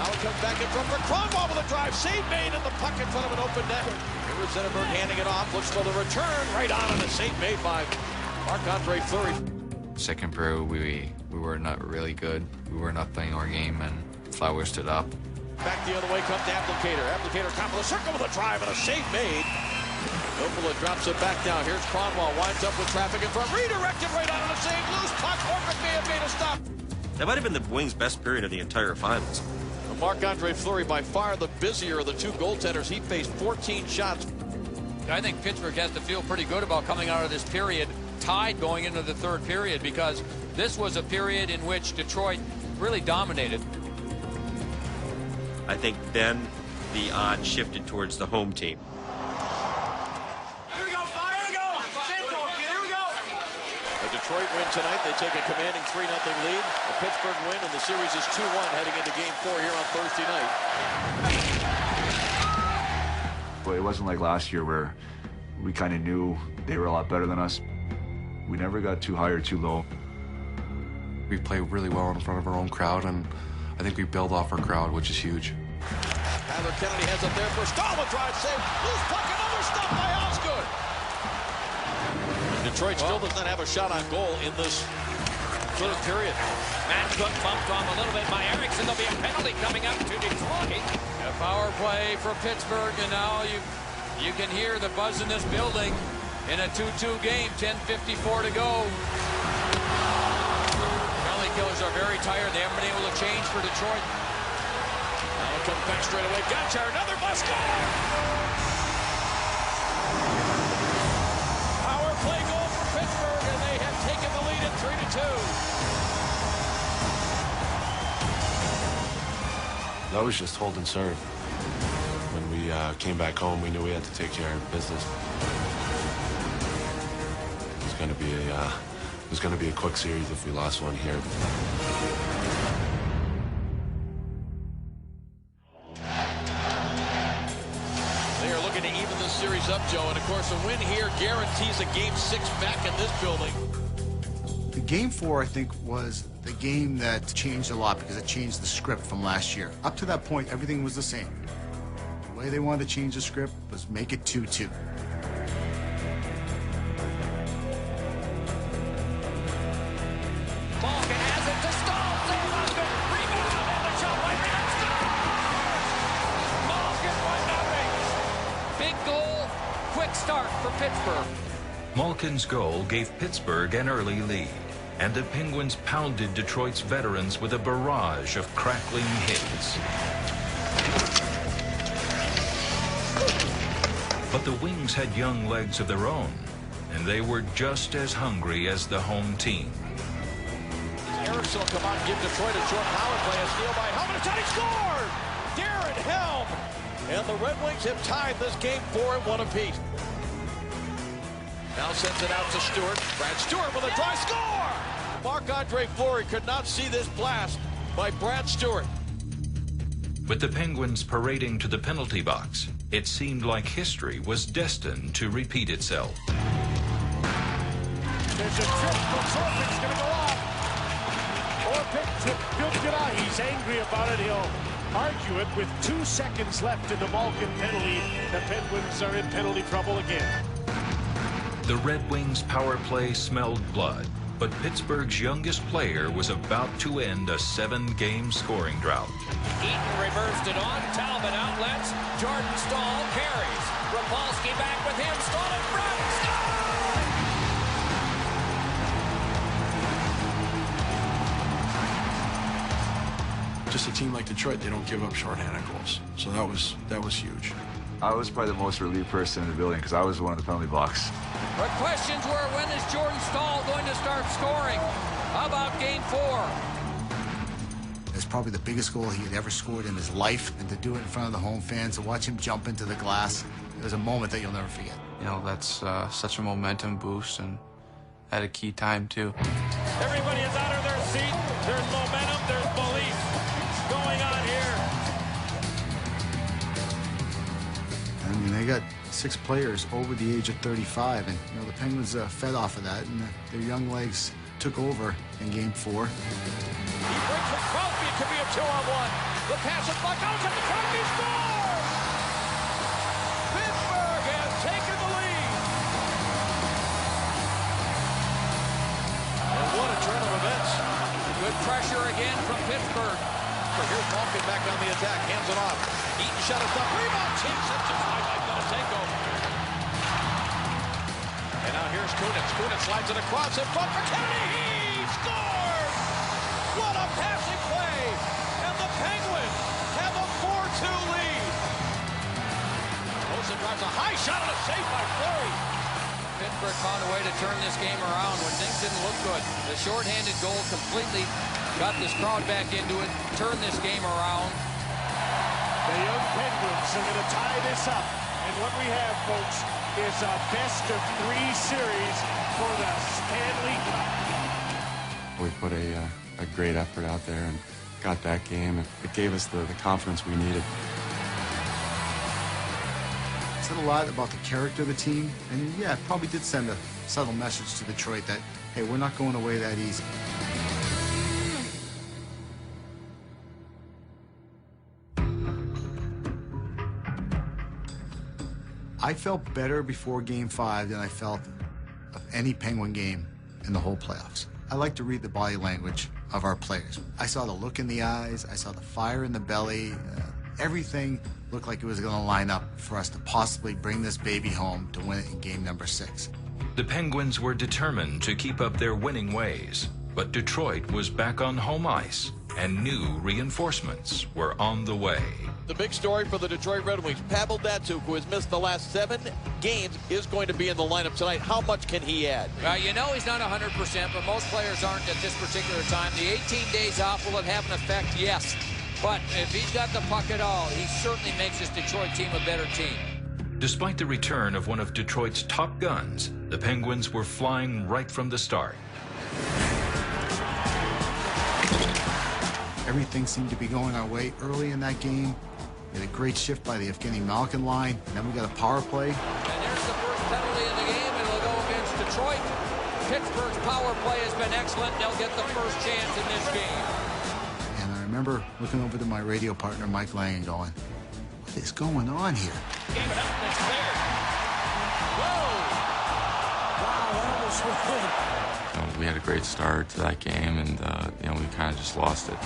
[SPEAKER 5] Now it comes back in front for Kronwall with a drive. Save made in the puck in front of an open net. Here is Zetterberg handing it off. Looks for the return. Right on and a save made by Marc-Andre Fleury.
[SPEAKER 10] Second period, we were not really good. We were not playing our game, and Flower stood up.
[SPEAKER 5] Back the other way comes to Applicator. Applicator top of the circle with a drive and a save made. Nopola drops it back down. Here's Kronwall. Winds up with traffic in front. Redirected right on the save. Loose puck. Orpik may have made a stop.
[SPEAKER 14] That might have been the Wings' best period of the entire finals.
[SPEAKER 5] Marc-Andre Fleury, by far the busier of the two goaltenders. He faced 14 shots.
[SPEAKER 18] I think Pittsburgh has to feel pretty good about coming out of this period tied going into the third period, because this was a period in which Detroit really dominated.
[SPEAKER 14] I think then the odds shifted towards the home team.
[SPEAKER 15] Here we go, here we go! Here we go!
[SPEAKER 5] The Detroit win tonight. They take a commanding 3-0 lead. The Pittsburgh win, and the series is 2-1 heading into Game 4 here on Thursday night.
[SPEAKER 16] But it wasn't like last year where we kind of knew they were a lot better than us. We never got too high or too low.
[SPEAKER 2] We play really well in front of our own crowd, and I think we build off our crowd, which is huge.
[SPEAKER 5] Tyler Kennedy has it there for Stahl. Drive save. Loose puck, another stop by Osgood. Detroit still does not have a shot on goal in this third period.
[SPEAKER 13] Matt Cook bumped on a little bit by Erickson. There'll be a penalty coming up to Detroit.
[SPEAKER 18] A power play for Pittsburgh, and now you can hear the buzz in this building in a 2-2 game. 10:54 to go. Penalty killers are very tired. They haven't been able to change for Detroit.
[SPEAKER 5] Now it comes back straight away. Gonchar, another must score. Power play goal for Pittsburgh, and they have taken the lead at 3-2.
[SPEAKER 3] That was just hold and serve. When we came back home, we knew we had to take care of business. It was going to be a quick series if we lost one here.
[SPEAKER 5] They are looking to even this series up, Joe, and of course a win here guarantees a Game 6 back in this building.
[SPEAKER 9] The Game 4, I think, was the game that changed a lot because it changed the script from last year. Up to that point, everything was the same. The way they wanted to change the script was make it 2-2.
[SPEAKER 13] Malkin has it to Stahl. Save Osgood. Rebound and the shot by Rebound. Malkin 1-0.
[SPEAKER 18] Big goal, quick start for Pittsburgh.
[SPEAKER 11] Malkin's goal gave Pittsburgh an early lead, and the Penguins pounded Detroit's veterans with a barrage of crackling hits. But the Wings had young legs of their own, and they were just as hungry as the home team.
[SPEAKER 5] Erickson will come out and give Detroit a short power play. A steal by Helm, and a shot, he scored! Darren Helm! And the Red Wings have tied this game 4 at 1 apiece. Now sends it out to Stewart. Brad Stewart with a dry score! Marc-Andre Fleury could not see this blast by Brad Stewart.
[SPEAKER 11] With the Penguins parading to the penalty box, it seemed like history was destined to repeat itself.
[SPEAKER 6] There's a trip from Orpik's going to go off. Orpik took good eye. He's angry about it. He'll argue it with 2 seconds left in the Malkin penalty. The Penguins are in penalty trouble again.
[SPEAKER 11] The Red Wings' power play smelled blood, but Pittsburgh's youngest player was about to end a 7-game scoring drought.
[SPEAKER 13] Eaton reversed it on. Talbot outlets. Jordan Stahl carries. Rapolsky back with him. Stahl in front.
[SPEAKER 1] Just a team like Detroit, they don't give up shorthanded goals. So that was huge.
[SPEAKER 16] I was probably the most relieved person in the building because I was one of the penalty box.
[SPEAKER 18] But questions were, when is Jordan Stahl going to start scoring? How about Game 4?
[SPEAKER 9] It's probably the biggest goal he had ever scored in his life, and to do it in front of the home fans, to watch him jump into the glass, it was a moment that you'll never forget.
[SPEAKER 10] You know, that's such a momentum boost, and at a key time, too.
[SPEAKER 6] Everybody is out of their seat. There's momentum. There's belief going on here.
[SPEAKER 9] mean, they got 6 players over the age of 35, and you know the Penguins fed off of that, and their young legs took over in Game 4.
[SPEAKER 13] He breaks with Crosby. It could be a 2-on-1. The pass is blocked out to the Crosby scores! Pittsburgh has taken the lead.
[SPEAKER 5] And what a turn of events.
[SPEAKER 18] Good pressure again from Pittsburgh.
[SPEAKER 5] So here's Malkin back on the attack. Hands it off. Eaton shot it up. Rebound. Chase it just like Tarasenko. And now here's Kunitz. Kunitz slides it across in front for Kennedy. He scores! What a passing play! And the Penguins have a 4-2 lead. Olsen drives a high shot and a save by Fleury.
[SPEAKER 18] Pittsburgh found a way to turn this game around when things didn't look good. The shorthanded goal completely got this crowd back into it, turned this game around.
[SPEAKER 6] The young Penguins are going to tie this up. And what we have, folks, is a best-of-3 series for the Stanley Cup.
[SPEAKER 2] We put a great effort out there and got that game. It gave us the confidence we needed.
[SPEAKER 9] It said a lot about the character of the team, and yeah, it probably did send a subtle message to Detroit that, hey, we're not going away that easy. I felt better before Game 5 than I felt of any Penguin game in the whole playoffs. I like to read the body language of our players. I saw the look in the eyes, I saw the fire in the belly. Everything looked like it was going to line up for us to possibly bring this baby home to win it in game number 6.
[SPEAKER 11] The Penguins were determined to keep up their winning ways, but Detroit was back on home ice, and new reinforcements were on the way.
[SPEAKER 5] The big story for the Detroit Red Wings, Pavel Datsyuk, who has missed the last 7 games, is going to be in the lineup tonight. How much can he add?
[SPEAKER 18] You know he's not 100%, but most players aren't at this particular time. The 18 days off, will it have an effect? Yes. But if he's got the puck at all, he certainly makes this Detroit team a better team.
[SPEAKER 11] Despite the return of one of Detroit's top guns, the Penguins were flying right from the start.
[SPEAKER 9] Everything seemed to be going our way early in that game. We had a great shift by the Evgeny Malkin line. And then we got a power play.
[SPEAKER 18] And there's the first penalty in the game, and it'll go against Detroit. Pittsburgh's power play has been excellent. They'll get the first chance in this game.
[SPEAKER 9] And I remember looking over to my radio partner, Mike Lang, and going, what is going on here?
[SPEAKER 13] Gave it up, and it's cleared. Whoa! Wow, that almost went in.
[SPEAKER 2] We had a great start to that game, and we kind of just lost it.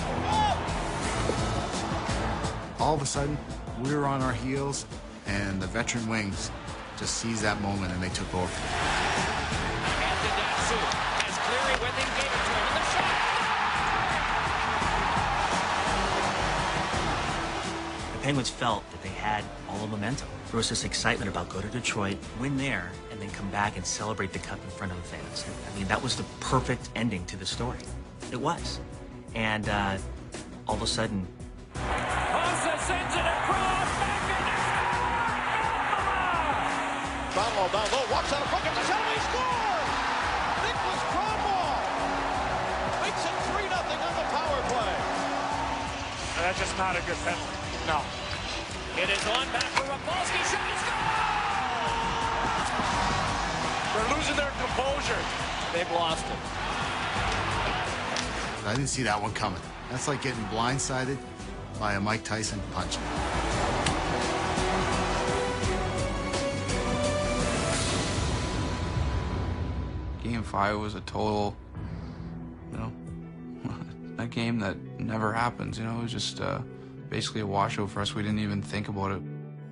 [SPEAKER 9] All of a sudden, we were on our heels, and the veteran Wings just seized that moment, and they took over.
[SPEAKER 13] Captain Datsyuk has Cleary with him, gave it to him, and the shot!
[SPEAKER 4] The Penguins felt that they had all the momentum. There was this excitement about go to Detroit, win there, and then come back and celebrate the cup in front of the fans. I mean, that was the perfect ending to the story. It was. And all of a sudden,
[SPEAKER 13] Sends it across, back in the
[SPEAKER 5] Cromwell down low, walks out of front, gets a shot, and he scores! Nicholas Cromwell makes it 3-0 on the power play.
[SPEAKER 6] That's just not a good penalty. No.
[SPEAKER 13] It is on back for Rapolsky, shot and score!
[SPEAKER 6] They're losing their composure.
[SPEAKER 5] They've lost it.
[SPEAKER 9] I didn't see that one coming. That's like getting blindsided by a Mike Tyson punch.
[SPEAKER 10] Game 5 was a total, a game that never happens. It was just basically a washout for us. We didn't even think about it.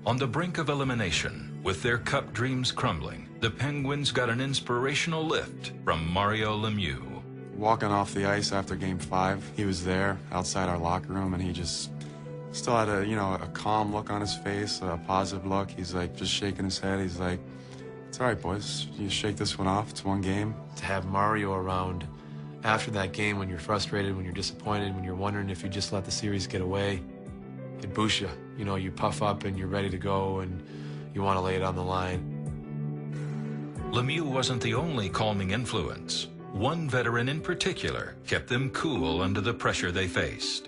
[SPEAKER 11] On the brink of elimination, with their cup dreams crumbling, the Penguins got an inspirational lift from Mario Lemieux.
[SPEAKER 2] Walking off the ice after Game 5, he was there outside our locker room, and he just still had a calm look on his face, a positive look. He's like just shaking his head. He's like, it's all right, boys. You shake this one off. It's one game.
[SPEAKER 20] To have Mario around after that game when you're frustrated, when you're disappointed, when you're wondering if you just let the series get away, it boosts you. You puff up and you're ready to go and you want to lay it on the line.
[SPEAKER 11] Lemieux wasn't the only calming influence. One veteran in particular kept them cool under the pressure they faced.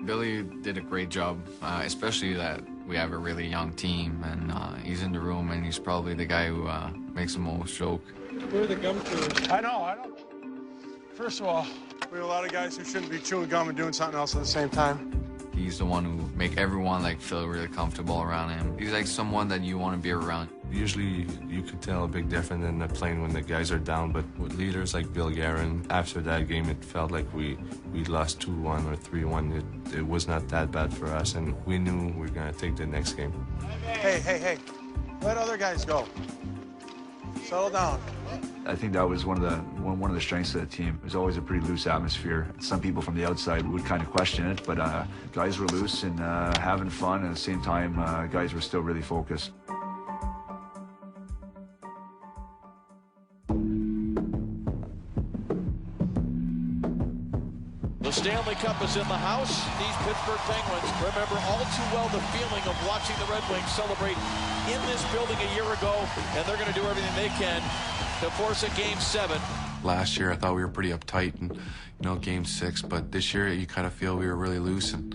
[SPEAKER 10] Billy did a great job, especially that We have a really young team, and he's in the room, and he's probably the guy who makes the most joke.
[SPEAKER 6] We're the gum chewers.
[SPEAKER 1] I know. First of all, we have a lot of guys who shouldn't be chewing gum and doing something else at the same time.
[SPEAKER 10] He's the one who make everyone like feel really comfortable around him. He's like someone that you want to be around.
[SPEAKER 3] Usually you could tell a big difference in the playing when the guys are down, but with leaders like Bill Guerin, after that game it felt like we lost 2-1 or 3-1. It was not that bad for us, and we knew we were going to take the next game.
[SPEAKER 1] Hey. Let other guys go. Settle down.
[SPEAKER 16] I think that was one of the strengths of the team. It was always a pretty loose atmosphere. Some people from the outside would kind of question it, but guys were loose and having fun, and at the same time, guys were still really focused.
[SPEAKER 5] The Stanley Cup is in the house. These Pittsburgh Penguins remember all too well the feeling of watching the Red Wings celebrate in this building a year ago, and they're going to do everything they can to force a Game 7.
[SPEAKER 2] Last year, I thought we were pretty uptight in, Game 6, but this year you kind of feel we were really loose, and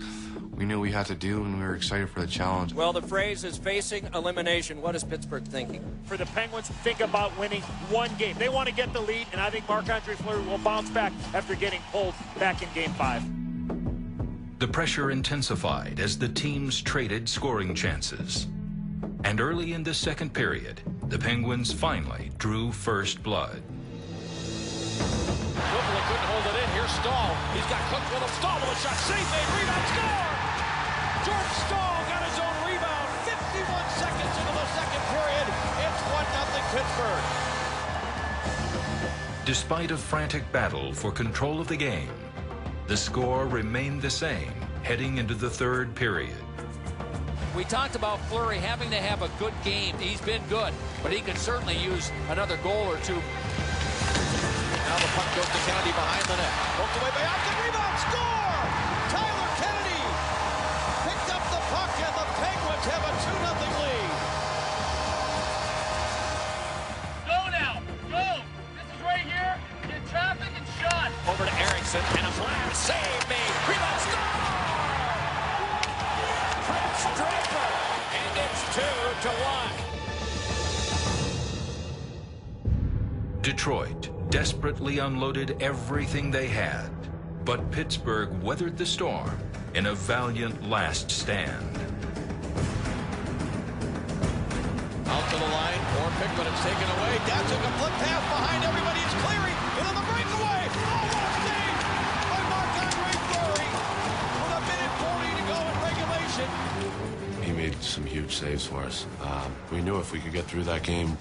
[SPEAKER 2] we knew we had to do, and we were excited for the challenge.
[SPEAKER 13] Well, the phrase is facing elimination. What is Pittsburgh thinking?
[SPEAKER 6] For the Penguins, think about winning one game. They want to get the lead, and I think Marc-Andre Fleury will bounce back after getting pulled back in Game 5.
[SPEAKER 11] The pressure intensified as the teams traded scoring chances. And early in the second period, the Penguins finally drew first blood.
[SPEAKER 5] Hopefully couldn't hold it in. Here's Stahl. He's got Cook with him. Stahl with a shot. Save made. Rebound. Score! George Stahl got his own rebound. 51 seconds into the second period. It's 1-0 Pittsburgh.
[SPEAKER 11] Despite a frantic battle for control of the game, the score remained the same heading into the third period.
[SPEAKER 18] We talked about Fleury having to have a good game. He's been good, but he could certainly use another goal or two.
[SPEAKER 5] Now the puck goes to Kennedy behind the net. Poked away by Alkin. Rebound. Score! Tyler Kennedy picked up the puck, and the Penguins have a 2-0 lead.
[SPEAKER 6] Go now. Go. This is right here. Get traffic and shot.
[SPEAKER 13] Over to Erickson, and a blast. Save made. Rebound. Score! Draper, and it's 2-1.
[SPEAKER 11] Detroit desperately unloaded everything they had, but Pittsburgh weathered the storm in a valiant last stand.
[SPEAKER 5] Out to the line, Orpik, but it's taken away. Datsuk, a flip pass behind everybody. It's clearing, and on the breakaway. Oh, what a save by Marc-Andre Fleury with a minute 40 to go in regulation.
[SPEAKER 3] He made some huge saves for us. We knew if we could get through that game,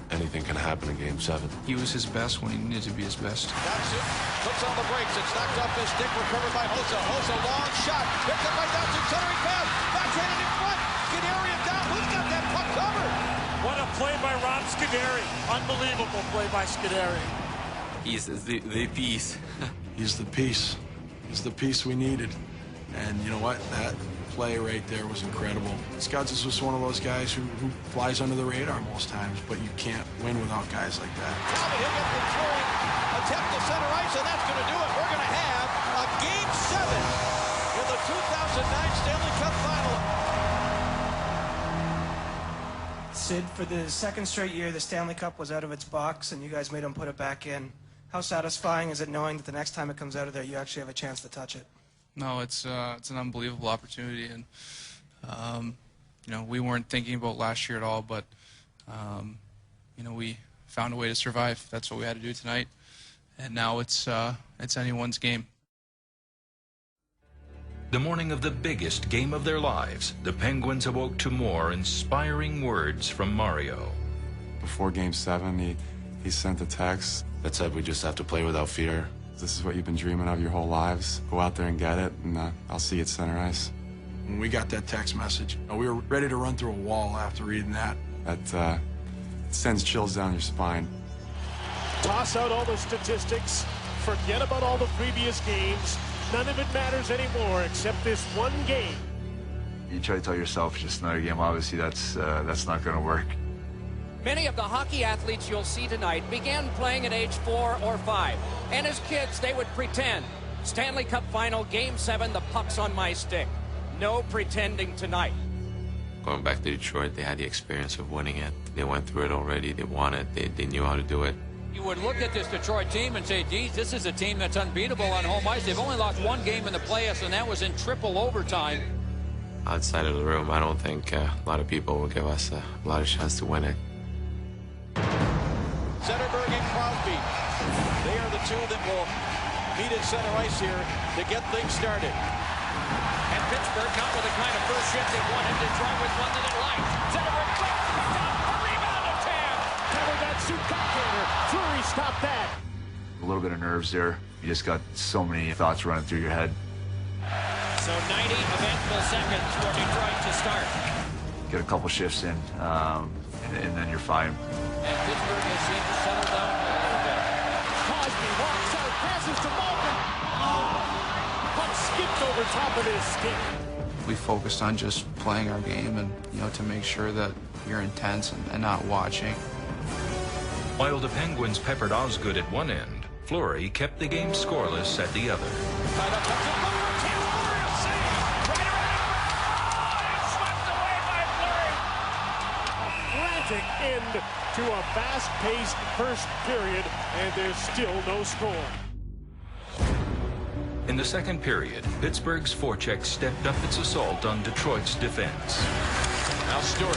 [SPEAKER 3] anything can happen in Game 7.
[SPEAKER 12] He was his best when he needed to be his best.
[SPEAKER 5] Datsuk puts on the brakes. It's knocked off his stick, recovered by Hossa. Hossa, long shot. Picked up by Datsuk, centering pass. Backhanded in front. Scuderi down. Who's got that puck covered?
[SPEAKER 6] What a play by Rob Scuderi. Unbelievable play by Scuderi.
[SPEAKER 19] He's the piece.
[SPEAKER 1] He's the piece. He's the piece we needed. And you know what? That play right there was incredible. Scouts is just one of those guys who flies under the radar most times, but you can't win without guys like that.
[SPEAKER 5] Talbot, he'll get the throwing attempt to center ice, and that's going to do it. We're going to have a Game 7 in the 2009 Stanley Cup Final.
[SPEAKER 7] Sid, for the second straight year, the Stanley Cup was out of its box, and you guys made them put it back in. How satisfying is it knowing that the next time it comes out of there, you actually have a chance to touch it?
[SPEAKER 12] No, it's an unbelievable opportunity, and we weren't thinking about last year at all, but we found a way to survive. That's what we had to do tonight, and now it's anyone's game.
[SPEAKER 11] The morning of the biggest game of their lives, the Penguins awoke to more inspiring words from Mario.
[SPEAKER 2] Before Game 7, he sent a text
[SPEAKER 3] that said we just have to play without fear.
[SPEAKER 2] This is what you've been dreaming of your whole lives. Go out there and get it, and I'll see you at center ice.
[SPEAKER 1] When we got that text message, we were ready to run through a wall after reading that.
[SPEAKER 2] That sends chills down your spine.
[SPEAKER 6] Toss out all the statistics. Forget about all the previous games. None of it matters anymore except this one game.
[SPEAKER 16] You try to tell yourself it's just another game. Obviously, that's not going to work.
[SPEAKER 18] Many of the hockey athletes you'll see tonight began playing at age 4 or 5. And as kids, they would pretend. Stanley Cup Final, Game 7, the puck's on my stick. No pretending tonight.
[SPEAKER 19] Going back to Detroit, they had the experience of winning it. They went through it already. They won it. They knew how to do it.
[SPEAKER 18] You would look at this Detroit team and say, geez, this is a team that's unbeatable on home ice. They've only lost one game in the playoffs, and that was in triple overtime.
[SPEAKER 19] Outside of the room, I don't think a lot of people will give us a lot of chance to win it.
[SPEAKER 5] Zetterberg and Crosby, they are the two that will meet at center ice here to get things started.
[SPEAKER 13] And Pittsburgh, not with the kind of first shift they wanted, Detroit was one that it liked. Zetterberg quick, stop, a rebound to Tam.
[SPEAKER 6] Covered that suit backhander. Fleury stopped that.
[SPEAKER 16] A little bit of nerves there. You just got so many thoughts running through your head.
[SPEAKER 13] So 90 eventful seconds for Detroit to start.
[SPEAKER 16] Get a couple shifts in, and then you're fine.
[SPEAKER 18] And Pittsburgh has seemed to settle down a little bit.
[SPEAKER 6] Crosby walks out, passes to Malkin. Puck skipped over top of his stick.
[SPEAKER 12] We focused on just playing our game and, to make sure that you're intense and not watching.
[SPEAKER 11] While the Penguins peppered Osgood at one end, Fleury kept the game scoreless at the other.
[SPEAKER 6] End to a fast-paced first period, and there's still no score.
[SPEAKER 11] In the second period, Pittsburgh's forecheck stepped up its assault on Detroit's defense.
[SPEAKER 5] Now Stewart.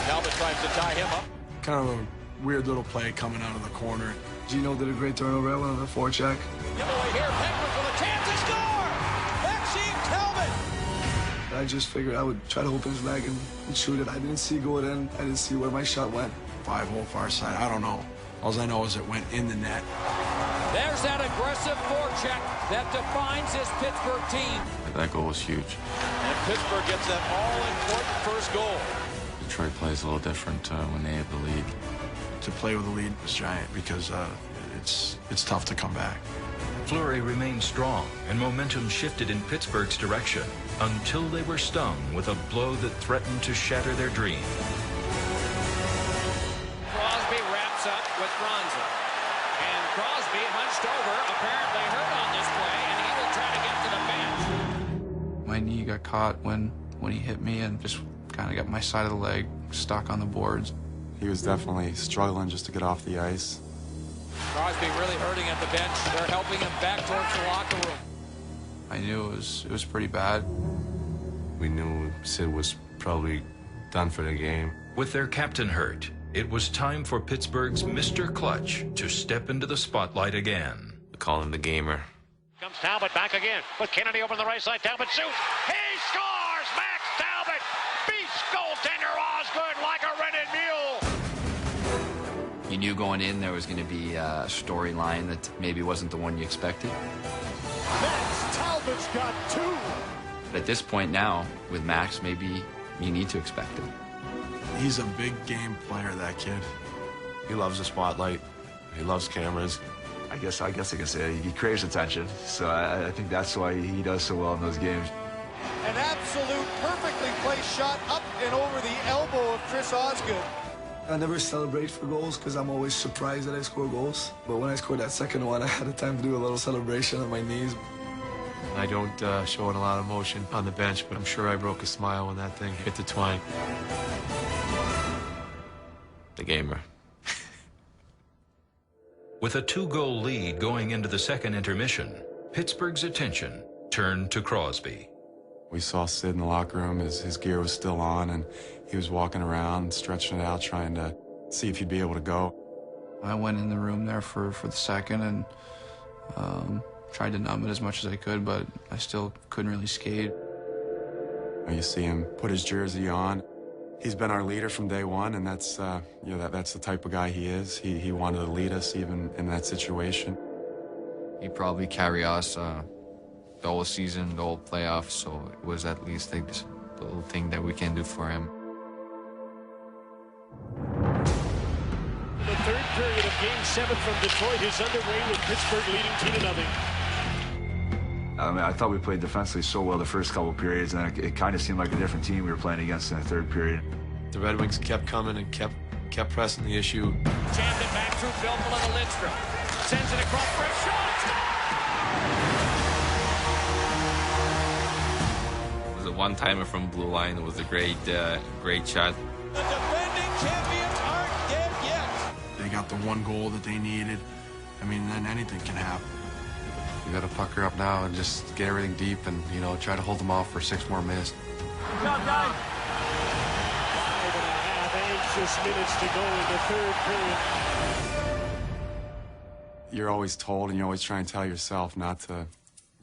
[SPEAKER 5] Talbot tries to tie him up.
[SPEAKER 1] Kind of a weird little play coming out of the corner. Gino did a great turnover at one of the forecheck.
[SPEAKER 5] Giveaway here, Penguins with a chance to score! Maxime Talbot!
[SPEAKER 8] I just figured I would try to open his leg and shoot it. I didn't see go in. I didn't see where my shot went.
[SPEAKER 1] 5-hole far side, I don't know. All I know is it went in the net.
[SPEAKER 18] There's that aggressive forecheck that defines this Pittsburgh team.
[SPEAKER 2] That goal was huge.
[SPEAKER 5] And Pittsburgh gets that all-important first goal.
[SPEAKER 2] Detroit plays a little different when they have the lead.
[SPEAKER 1] To play with the lead was giant because it's tough to come back.
[SPEAKER 11] Fleury remained strong, and momentum shifted in Pittsburgh's direction until they were stung with a blow that threatened to shatter their dream.
[SPEAKER 13] Crosby wraps up with Ronza. And Crosby hunched over, apparently hurt on this play, and he will try to get to the bench.
[SPEAKER 12] My knee got caught when he hit me and just kind of got my side of the leg stuck on the boards.
[SPEAKER 2] He was definitely struggling just to get off the ice.
[SPEAKER 18] Crosby really hurting at the bench. They're helping him back towards the locker room.
[SPEAKER 12] I knew it was pretty bad.
[SPEAKER 3] We knew Sid was probably done for the game.
[SPEAKER 11] With their captain hurt, it was time for Pittsburgh's Mr. Clutch to step into the spotlight again.
[SPEAKER 19] We call him the gamer.
[SPEAKER 13] Comes Talbot back again with Kennedy over the right side. Talbot shoots. He scores! Max Talbot beats goaltender Osgood like a rented mule.
[SPEAKER 10] You knew going in there was going to be a storyline that maybe wasn't the one you expected.
[SPEAKER 6] Max Talbot's got two.
[SPEAKER 10] But at this point now, with Max, maybe you need to expect it.
[SPEAKER 1] He's a big game player, that kid.
[SPEAKER 3] He loves the spotlight. He loves cameras.
[SPEAKER 16] I guess I can say he craves attention. So I think that's why he does so well in those games.
[SPEAKER 15] An absolute perfectly placed shot up and over the elbow of Chris Osgood.
[SPEAKER 8] I never celebrate for goals because I'm always surprised that I score goals. But when I scored that second one, I had the time to do a little celebration on my knees.
[SPEAKER 20] I don't show a lot of emotion on the bench, but I'm sure I broke a smile when that thing hit the twine.
[SPEAKER 19] The gamer.
[SPEAKER 11] With a 2-goal lead going into the second intermission, Pittsburgh's attention turned to Crosby.
[SPEAKER 2] We saw Sid in the locker room. His gear was still on, and he was walking around, stretching it out, trying to see if he'd be able to go.
[SPEAKER 12] I went in the room there for the second and tried to numb it as much as I could, but I still couldn't really skate.
[SPEAKER 2] You see him put his jersey on. He's been our leader from day one, and that's that's the type of guy he is. He wanted to lead us even in that situation.
[SPEAKER 10] He'd probably carry us the whole season, the whole playoffs, so it was at least like this little thing that we can do for him.
[SPEAKER 6] The third period of Game 7 from Detroit is underway with Pittsburgh leading 2-0.
[SPEAKER 16] I mean, I thought we played defensively so well the first couple periods, and then it kind of seemed like a different team we were playing against in the third period.
[SPEAKER 20] The Red Wings kept coming and kept pressing the issue.
[SPEAKER 13] Jammed it back through Bilful and Lidstrom. Sends it across for a shot.
[SPEAKER 10] It was a
[SPEAKER 19] one-timer from blue line. It was a great shot.
[SPEAKER 5] The defending champions aren't dead yet.
[SPEAKER 1] They got the one goal that they needed. I mean, then anything can happen.
[SPEAKER 2] You got to pucker up now and just get everything deep and, you know, try to hold them off for 6 more minutes.
[SPEAKER 6] Good job, guys. 5.5 anxious minutes to go in the third period.
[SPEAKER 2] You're always told and you always try and tell yourself not to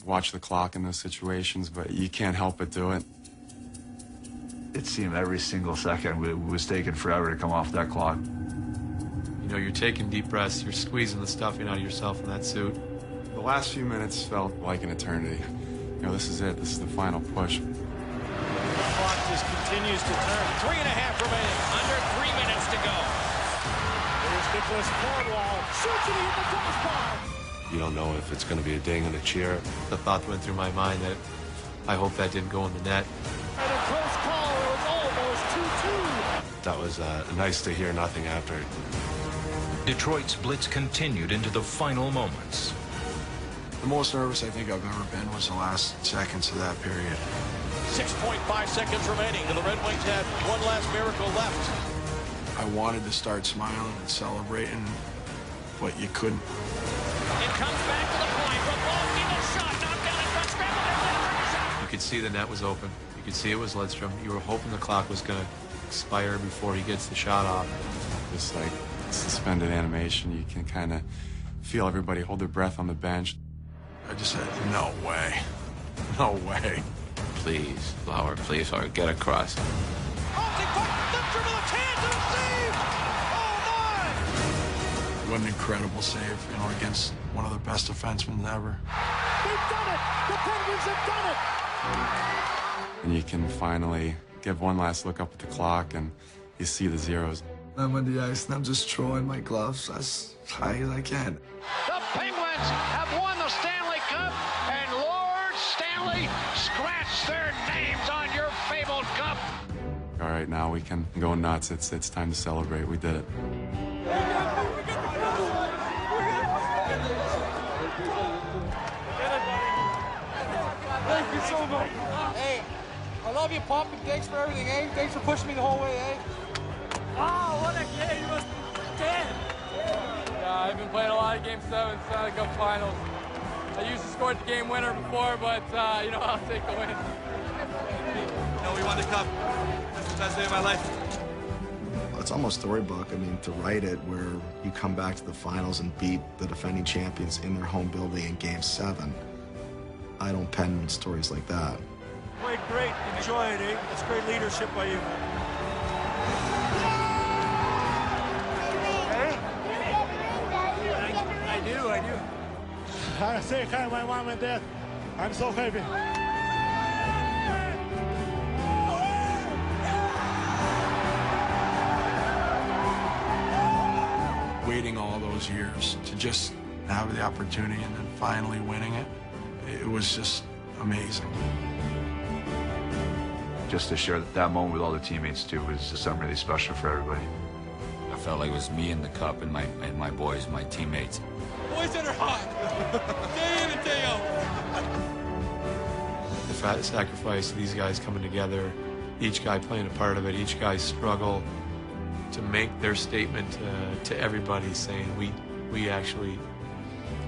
[SPEAKER 2] watch the clock in those situations, but you can't help but do it.
[SPEAKER 16] It seemed every single second it was taking forever to come off that clock.
[SPEAKER 20] You know, you're taking deep breaths, you're squeezing the stuffing out of yourself in that suit.
[SPEAKER 2] The last few minutes felt like an eternity. You know, this is it. This is the final push.
[SPEAKER 5] The clock just continues to turn. 3.5 remaining. Under 3 minutes to go.
[SPEAKER 6] Here's Nicholas Cornwall. Shoots it in the crossbar.
[SPEAKER 3] You don't know if it's going to be a ding and a cheer.
[SPEAKER 20] The thought went through my mind that I hope that didn't go in the net.
[SPEAKER 6] And a close call. It was almost 2-2.
[SPEAKER 3] That was nice to hear nothing after.
[SPEAKER 11] Detroit's blitz continued into the final moments.
[SPEAKER 1] The most nervous I think I've ever been was the last seconds of that period.
[SPEAKER 5] 6.5 seconds remaining, and the Red Wings had one last miracle left.
[SPEAKER 1] I wanted to start smiling and celebrating, but you couldn't.
[SPEAKER 13] It comes back to the point. Rafalski, the shot, knocked down in front, scrambled.
[SPEAKER 20] You could see the net was open. You could see it was Lidstrom. You were hoping the clock was going to expire before he gets the shot off.
[SPEAKER 2] Just like suspended animation, you can kind of feel everybody hold their breath on the bench.
[SPEAKER 1] I just said, no way. No way.
[SPEAKER 19] Please, Lauer, get across.
[SPEAKER 1] What an incredible save, you know, against one of the best defensemen ever.
[SPEAKER 6] They've done it! The Penguins have done it!
[SPEAKER 2] And you can finally give one last look up at the clock and you see the zeros.
[SPEAKER 8] I'm on the ice and I'm just throwing my gloves as high as I can.
[SPEAKER 6] The Penguins have won the Stanley Cup, and Lord Stanley scratched their names on your fabled cup.
[SPEAKER 2] All right, now we can go nuts. It's time to celebrate. We did it.
[SPEAKER 17] Thank you so much. Hey, I love you, Pop, and thanks for everything, eh? Thanks for pushing me the whole way, eh? Wow, what a game. You must be dead. Yeah, I've been playing a lot of Game 7 Stanley Cup Finals. I used to score the game winner before, but, you know, I'll take the win.
[SPEAKER 22] No, we won the cup. That's the best day of my life.
[SPEAKER 23] It's almost storybook. I mean, to write it where you come back to the finals and beat the defending champions in their home building in Game 7. I don't pen stories like that.
[SPEAKER 6] Played great. Enjoy it, eh? That's great leadership by you. I do. I say hi to my mom and dad. I'm so happy.
[SPEAKER 1] Waiting all those years to just have the opportunity and then finally winning it, it was just amazing.
[SPEAKER 16] Just to share that moment with all the teammates too was something really special for everybody.
[SPEAKER 24] I felt like it was me and the cup and my boys, my teammates.
[SPEAKER 6] Boys that are hot. Day in and day out.
[SPEAKER 20] The sacrifice of these guys coming together, each guy playing a part of it, each guy's struggle to make their statement to everybody saying we actually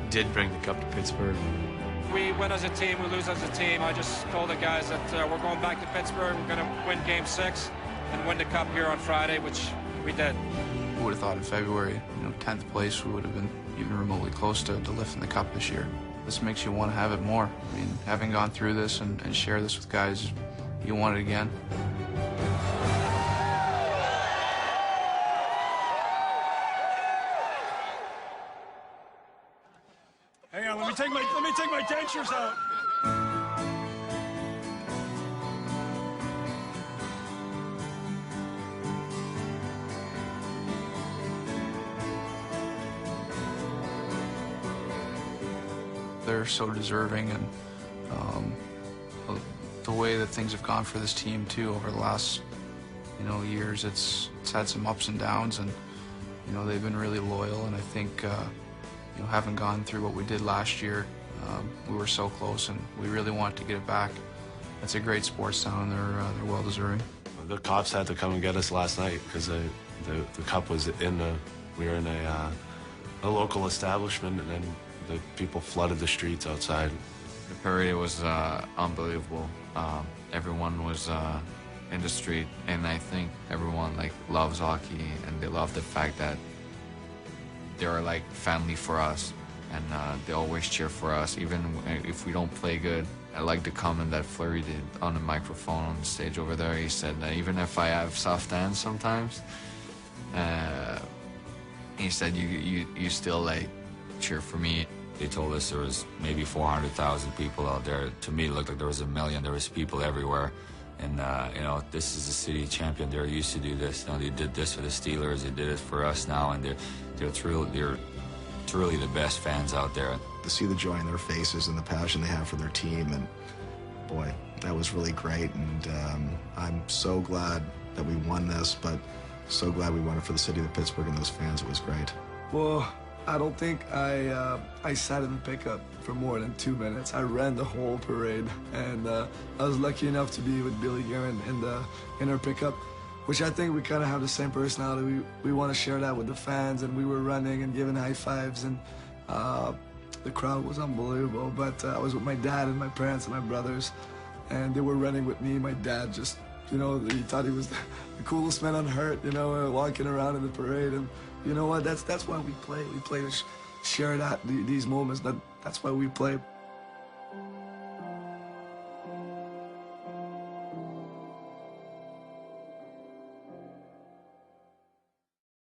[SPEAKER 20] did bring the cup to Pittsburgh.
[SPEAKER 12] We win as a team, we lose as a team. I just told the guys that we're going back to Pittsburgh. We're going to win Game 6 and win the cup here on Friday, which we did. Who would have thought in February, 10th place, we would have been even remotely close to lifting the cup this year. This makes you want to have it more. I mean, having gone through this and share this with guys, you want it again.
[SPEAKER 6] Hang on, let me take my dentures out.
[SPEAKER 12] They're so deserving, and the way that things have gone for this team too over the last years, it's had some ups and downs, and they've been really loyal. And I think having gone through what we did last year, we were so close, and we really wanted to get it back. It's a great sports town. They're well deserving.
[SPEAKER 3] The cops had to come and get us last night because the cup was we were in a local establishment, and then the people flooded the streets outside.
[SPEAKER 10] The parade was unbelievable. Everyone was in the street, and I think everyone loves hockey, and they love the fact that they're like family for us, and they always cheer for us, even if we don't play good. I like the comment that Fleury did on the microphone on the stage over there. He said that even if I have soft hands sometimes, he said you still cheer for me.
[SPEAKER 24] They told us there was maybe 400,000 people out there. To me, it looked like there was 1 million. There was people everywhere. And, this is a city champion. They're used to do this. They did this for the Steelers. They did it for us now. And they're truly the best fans out there.
[SPEAKER 23] To see the joy in their faces and the passion they have for their team, and boy, that was really great. And I'm so glad that we won this, but so glad we won it for the city of Pittsburgh and those fans. It was great.
[SPEAKER 8] Well, I don't think I sat in the pickup for more than 2 minutes. I ran the whole parade, and I was lucky enough to be with Billy Guerin in our pickup, which I think we kind of have the same personality. We want to share that with the fans, and we were running and giving high fives, and the crowd was unbelievable. But I was with my dad and my parents and my brothers, and they were running with me. My dad just, he thought he was the coolest man on earth, walking around in the parade. And you know what? That's why we play. We play to share these moments. That's why we play.